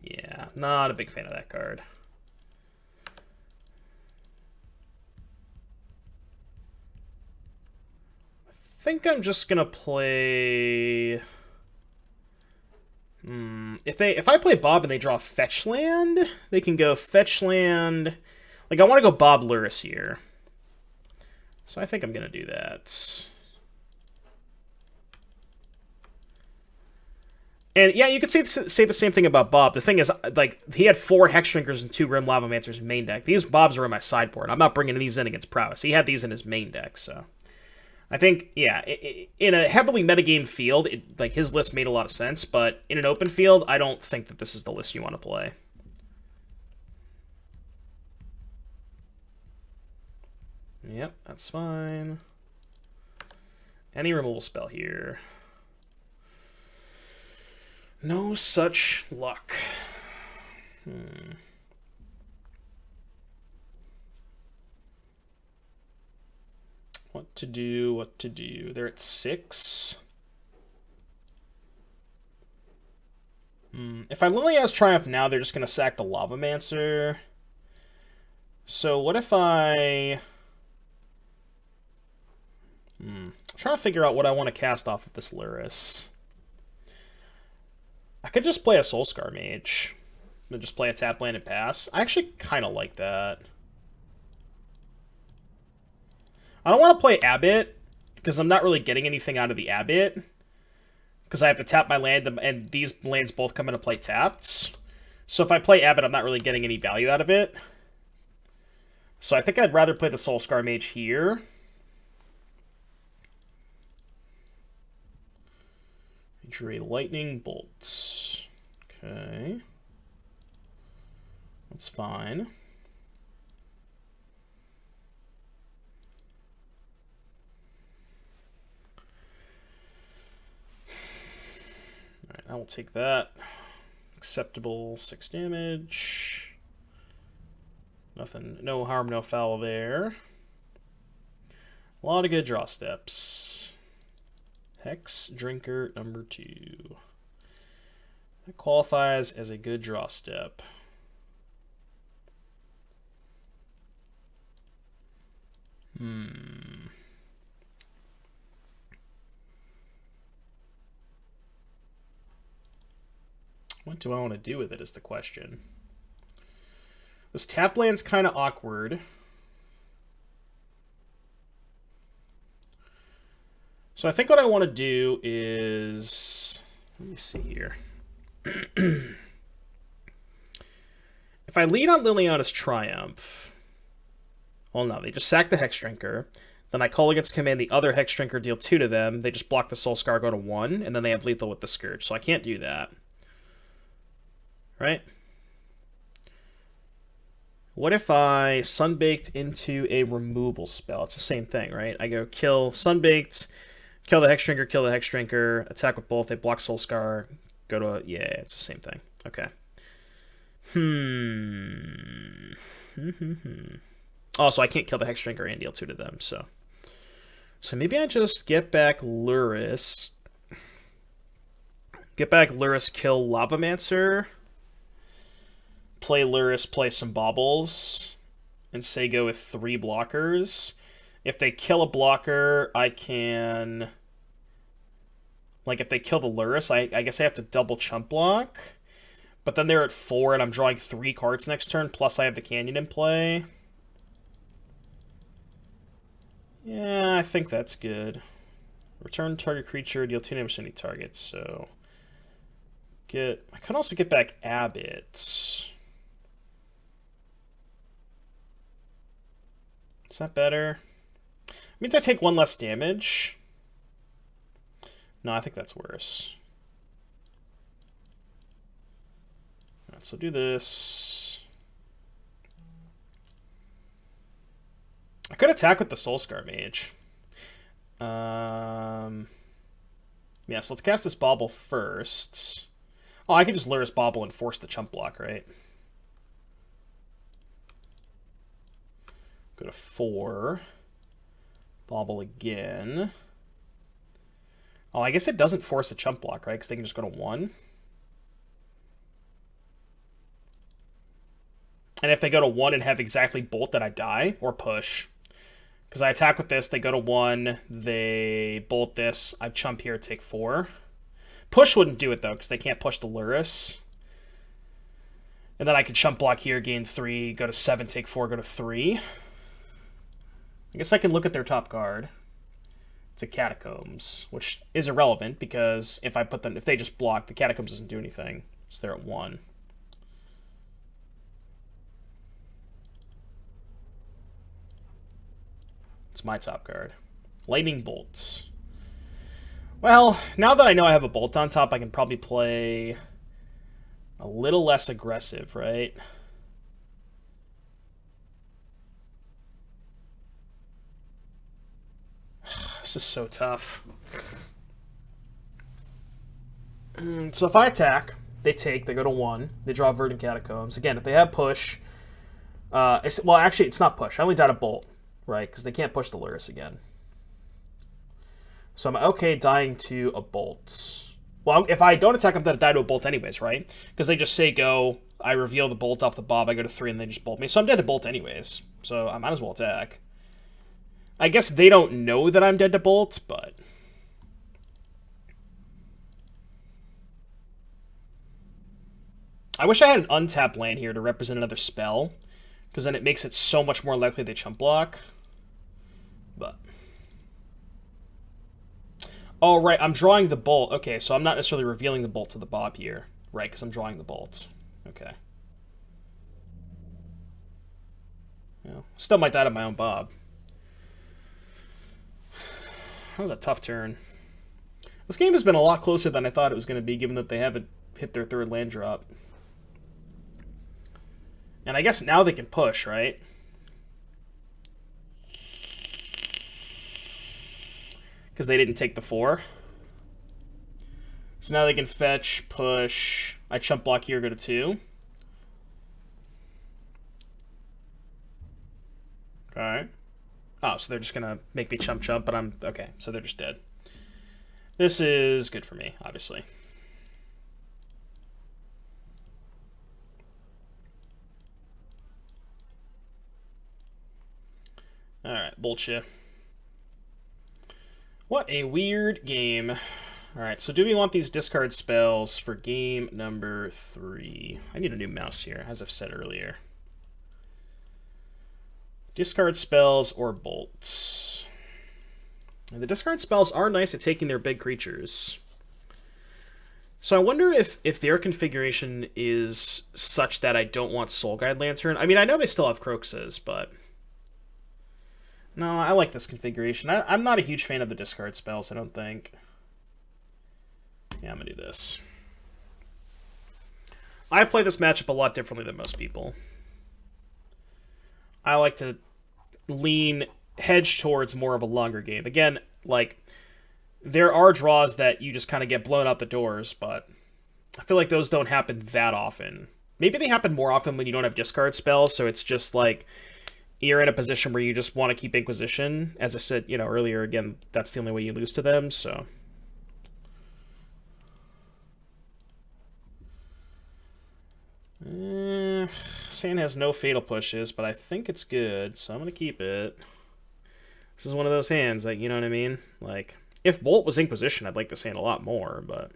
Yeah, not a big fan of that card. think I'm just gonna play... If I play Bob and they draw fetch land, they can go fetch land. Like, I want to go Bob Lurrus here. So I think I'm gonna do that. And yeah, you could say the same thing about Bob. The thing is, like, he had 4 Hexdrinkers and 2 Grim Lavamancers in main deck. These Bobs are in my sideboard. I'm not bringing these in against Prowess. He had these in his main deck, so... I think, yeah, in a heavily metagame field, like, his list made a lot of sense, but in an open field, I don't think that this is the list you want to play. Yep, that's fine. Any removal spell here. No such luck. What to do, what to do. They're at 6. If I Lilia's Triumph now, they're just going to sack the Lavamancer. So what if I... I'm trying to figure out what I want to cast off of this Lurrus. I could just play a Soulscar Mage. And just play a tap land and pass. I actually kind of like that. I don't want to play ABBOT, because I'm not really getting anything out of the ABBOT. Because I have to tap my land, and these lands both come into play tapped. So if I play ABBOT, I'm not really getting any value out of it. So I think I'd rather play the Soulscar Mage here. Drew a Lightning Bolt. Okay. That's fine. Alright, I will take that. Acceptable 6 damage. Nothing, no harm, no foul there. A lot of good draw steps. Hexdrinker number 2. That qualifies as a good draw step. What do I want to do with it is the question. This tap land's kind of awkward. So I think what I want to do is... Let me see here. If I lead on Liliana's Triumph... Well, no, they just sack the Hexdrinker. Then I call against command the other Hexdrinker, deal 2 to them. They just block the Soulscar, go to 1, and then they have lethal with the Scourge. So I can't do that. Right? What if I Sunbaked into a removal spell? It's the same thing, right? I go kill Sunbaked, kill the Hexdrinker, attack with both, they block Soulscar, go to... Yeah, it's the same thing. Okay. Oh, so I can't kill the Hexdrinker and deal 2 to them, so... So maybe I just get back Lurrus. Get back Lurrus, kill Lavamancer. Play Lurrus, play some Baubles. And say go with 3 blockers. If they kill a blocker, I can... Like, if they kill the Lurrus, I guess I have to double chump block. But then they're at 4, and I'm drawing 3 cards next turn, plus I have the Canyon in play. Yeah, I think that's good. Return target creature, deal 2 damage to any target, so... I could also get back ABBOT. Is that better? It means I take 1 less damage. No, I think that's worse. Alright, so do this. I could attack with the Soulscar Mage. Yeah, so let's cast this Bauble first. Oh, I could just Lurrus Bauble and force the chump block, right? Go to 4. Bauble again. Oh, I guess it doesn't force a chump block, right? Because they can just go to 1. And if they go to 1 and have exactly Bolt, then I die, or push. Because I attack with this, they go to 1, they bolt this, I chump here, take 4. Push wouldn't do it, though, because they can't push the Lurrus. And then I could chump block here, gain 3, go to 7, take 4, go to 3. I guess I can look at their top card. It's a Catacombs, which is irrelevant, because if they just block, the Catacombs doesn't do anything. So they're at 1. It's my top card. Lightning Bolt. Well, now that I know I have a Bolt on top, I can probably play a little less aggressive, right? This is so tough. So if I attack, they take, they go to 1, they draw Verdant Catacombs. Again, if they have push, well, actually, it's not push. I only died a Bolt, right? Because they can't push the Lurrus again. So I'm okay dying to a Bolt. Well, if I don't attack, I'm going to die to a Bolt anyways, right? Because they just say go, I reveal the Bolt off the Bob, I go to 3, and they just bolt me. So I'm dead to Bolt anyways. So I might as well attack. I guess they don't know that I'm dead to Bolt, but... I wish I had an untapped land here to represent another spell, because then it makes it so much more likely they chump block. But... Oh, right, I'm drawing the Bolt. Okay, so I'm not necessarily revealing the Bolt to the Bob here. Right, because I'm drawing the Bolt. Okay. Well, still might die to my own Bob. That was a tough turn. This game has been a lot closer than I thought it was going to be, given that they haven't hit their 3rd land drop. And I guess now they can push, right? Because they didn't take the 4. So now they can fetch, push. I chump block here, go to 2. Okay. Oh, so they're just going to make me chump, but I'm... Okay, so they're just dead. This is good for me, obviously. Alright, bullshit. What a weird game. Alright, so do we want these discard spells for game number 3? I need a new mouse here, as I've said earlier. Discard spells or bolts. And the discard spells are nice at taking their big creatures. So I wonder if their configuration is such that I don't want Soul Guide Lantern. I mean, I know they still have Croxus, but... No, I like this configuration. I'm not a huge fan of the discard spells, I don't think. Yeah, I'm going to do this. I play this matchup a lot differently than most people. I like to hedge towards more of a longer game. Again, like, there are draws that you just kind of get blown out the doors, but I feel like those don't happen that often. Maybe they happen more often when you don't have discard spells, so it's just like... You're in a position where you just want to keep Inquisition. As I said, earlier, again, that's the only way you lose to them, so... Sand has no fatal pushes, but I think it's good, so I'm going to keep it. This is one of those hands, like, you know what I mean? Like, if Bolt was Inquisition, I'd like this hand a lot more, but...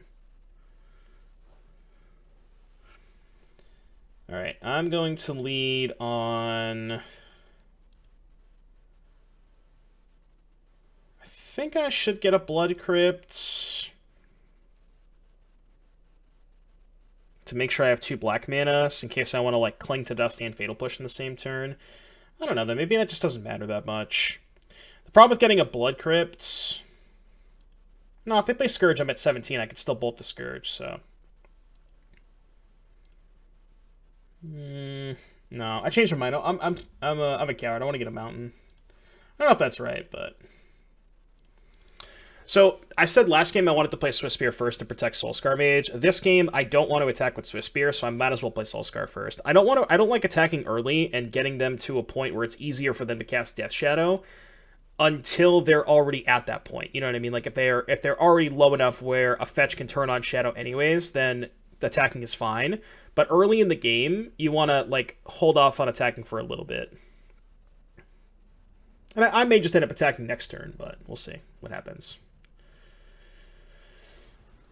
Alright, I'm going to lead on... I think I should get a Blood Crypt to make sure I have 2 black mana, in case I want to like cling to Dust and Fatal Push in the same turn. I don't know, then maybe that just doesn't matter that much. The problem with getting a Blood Crypt... No, if they play Scourge, I'm at 17. I could still bolt the Scourge, so... No, I changed my mind. I'm a coward. I want to get a Mountain. I don't know if that's right, but... So, I said last game I wanted to play Swift Spear first to protect Soulscar Mage. This game, I don't want to attack with Swift Spear, so I might as well play Soulscar first. I don't like attacking early and getting them to a point where it's easier for them to cast Death Shadow until they're already at that point. You know what I mean? Like, if they're already low enough where a fetch can turn on Shadow anyways, then the attacking is fine. But early in the game, you want to, like, hold off on attacking for a little bit. And I may just end up attacking next turn, but we'll see what happens.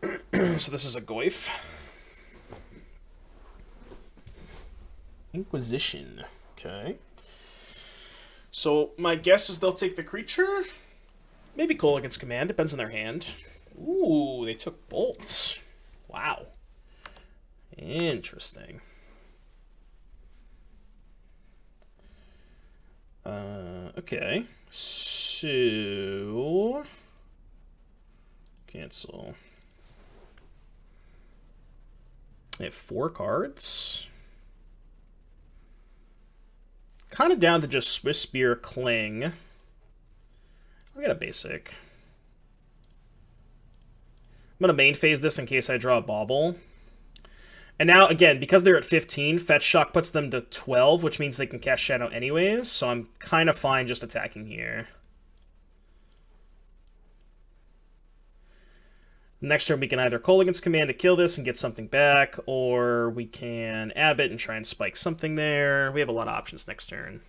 So this is a Goyf. Inquisition. Okay. So my guess is they'll take the creature. Maybe Cole against command. Depends on their hand. Ooh, they took Bolt. Wow. Interesting. Okay. So... cancel. They have 4 cards. Kind of down to just Swiss Spear, Cling. I'll get a basic. I'm going to main phase this in case I draw a Bauble. And now, again, because they're at 15, Fetch Shock puts them to 12, which means they can cast Shadow anyways, so I'm kind of fine just attacking here. Next turn, we can either Call against command to kill this and get something back, or we can Abbot and try and spike something there. We have a lot of options next turn.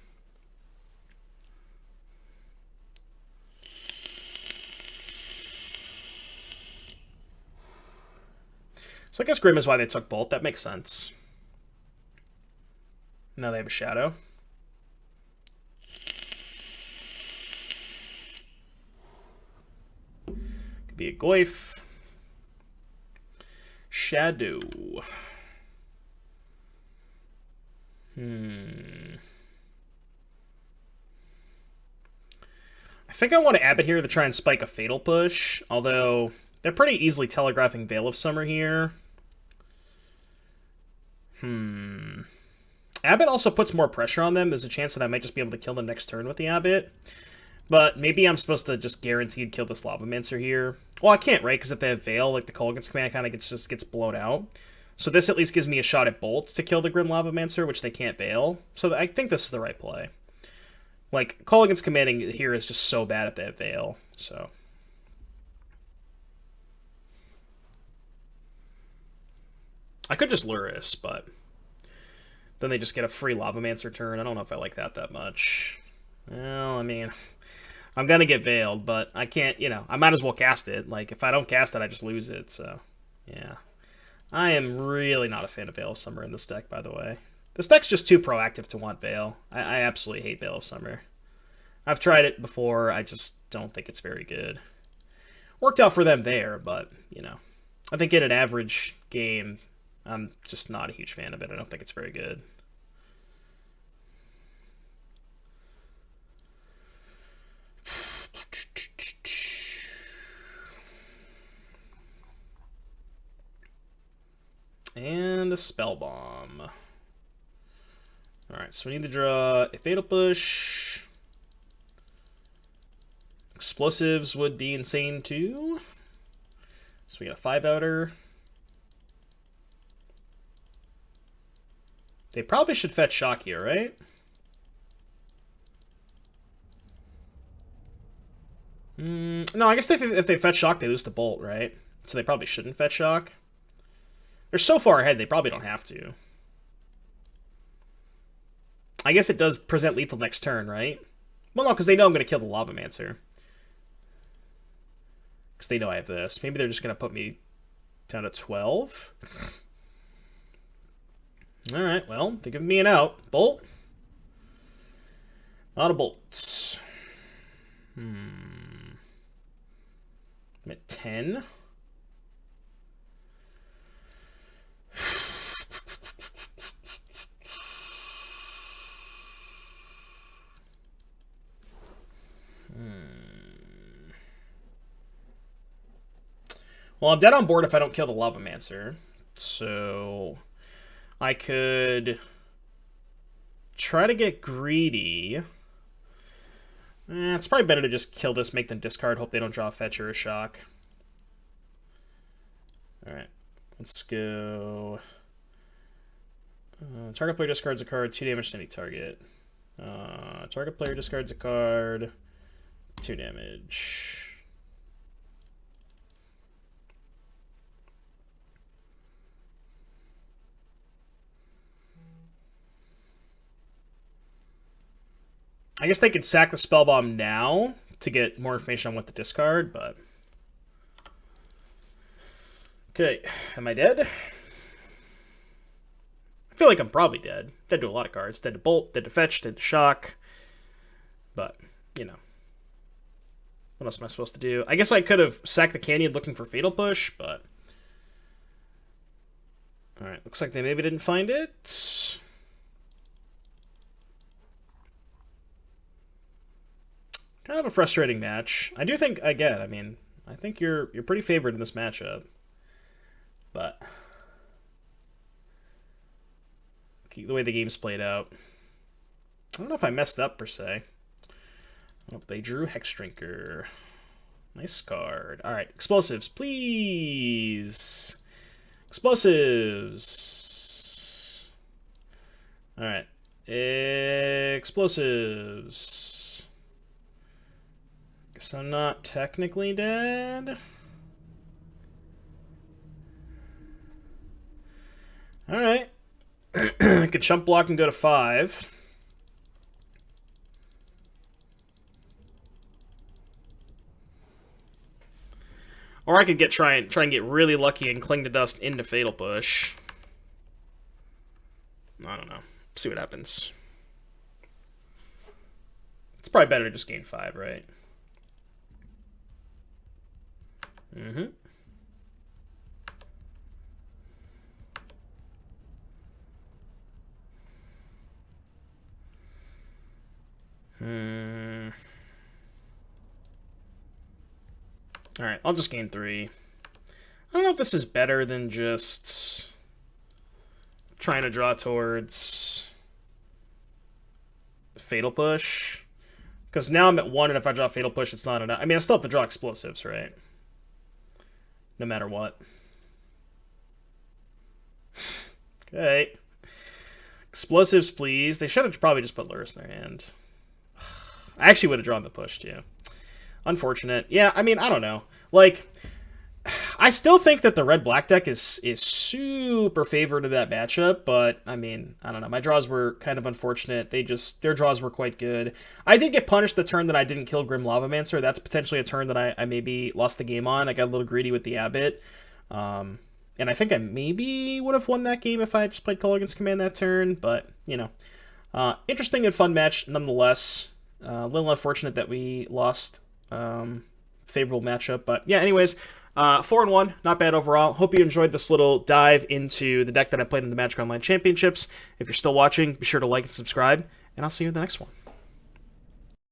So I guess Grim is why they took Bolt. That makes sense. Now they have a Shadow. Could be a Goyf. Shadow. I think I want to Abbot here to try and spike a Fatal Push, although they're pretty easily telegraphing Veil of Summer here. Abbot also puts more pressure on them. There's a chance that I might just be able to kill them next turn with the Abbot. But maybe I'm supposed to just guaranteed kill this Lavamancer here. Well, I can't, right? Because if they have Veil, like the Colgan's command kind of just gets blown out. So this at least gives me a shot at Bolts to kill the Grim Lavamancer, which they can't Veil. So I think this is the right play. Like, Colgan's commanding here is just so bad if they have Veil, so... I could just Luris, but... then they just get a free Lavamancer turn. I don't know if I like that much. Well, I mean... I'm gonna get Veiled, but I can't, you know... I might as well cast it. Like, if I don't cast it, I just lose it, so... yeah. I am really not a fan of Veil of Summer in this deck, by the way. This deck's just too proactive to want Veil. I absolutely hate Veil of Summer. I've tried it before. I just don't think it's very good. Worked out for them there, but, you know... I think in an average game... I'm just not a huge fan of it. I don't think it's very good. And a Spell Bomb. Alright, so we need to draw a Fatal Push. Explosives would be insane too. So we got a 5-outer. They probably should fetch Shock here, right? No, I guess if they fetch Shock, they lose to Bolt, right? So they probably shouldn't fetch Shock. They're so far ahead, they probably don't have to. I guess it does present lethal next turn, right? Well, no, because they know I'm going to kill the Lavamancer. Because they know I have this. Maybe they're just going to put me down to 12. Alright, well, they're giving me an out. Bolt. Not a Bolt. I'm at 10. Well, I'm dead on board if I don't kill the Lavamancer. So I could try to get greedy. It's probably better to just kill this, make them discard, hope they don't draw a fetch or a shock. Alright, let's go. Target player discards a card, 2 damage to any target. Target player discards a card, 2 damage. I guess they could sack the Spell Bomb now to get more information on what to discard, but... Okay, am I dead? I feel like I'm probably dead. Dead to a lot of cards. Dead to Bolt, dead to Fetch, dead to Shock. But, you know. What else am I supposed to do? I guess I could have sacked the Canyon looking for Fatal Push, but... Alright, looks like they maybe didn't find it. Kind of a frustrating match. I do think, again, I mean, I think you're pretty favored in this matchup. But the way the game's played out, I don't know if I messed up per se. Oh, they drew Hex Drinker. Nice card. All right, explosives, please. Explosives. All right, explosives. Guess I'm not technically dead. Alright. I could chump block and go to 5. Or I could try and get really lucky and cling to dust into Fatal Push. I don't know. See what happens. It's probably better to just gain 5, right? Mm-hmm. Alright, I'll just gain 3. I don't know if this is better than just trying to draw towards Fatal Push. Because now I'm at 1, and if I draw Fatal Push, it's not enough. I mean, I still have to draw explosives, right? No matter what. Okay. Explosives, please. They should have probably just put Lurrus in their hand. I actually would have drawn the push, too. Unfortunate. Yeah, I mean, I don't know. Like, I still think that the red-black deck is super favored to that matchup, but, I mean, I don't know. My draws were kind of unfortunate. Their draws were quite good. I did get punished the turn that I didn't kill Grim Lavamancer. That's potentially a turn that I maybe lost the game on. I got a little greedy with the ABBOT. And I think I maybe would have won that game if I just played Culligan's Command that turn, but, you know. Interesting and fun match, nonetheless. A little unfortunate that we lost favorable matchup, but yeah, anyways, 4-1, not bad overall. Hope you enjoyed this little dive into the deck that I played in the Magic Online Championships. If you're still watching, be sure to like and subscribe, and I'll see you in the next one.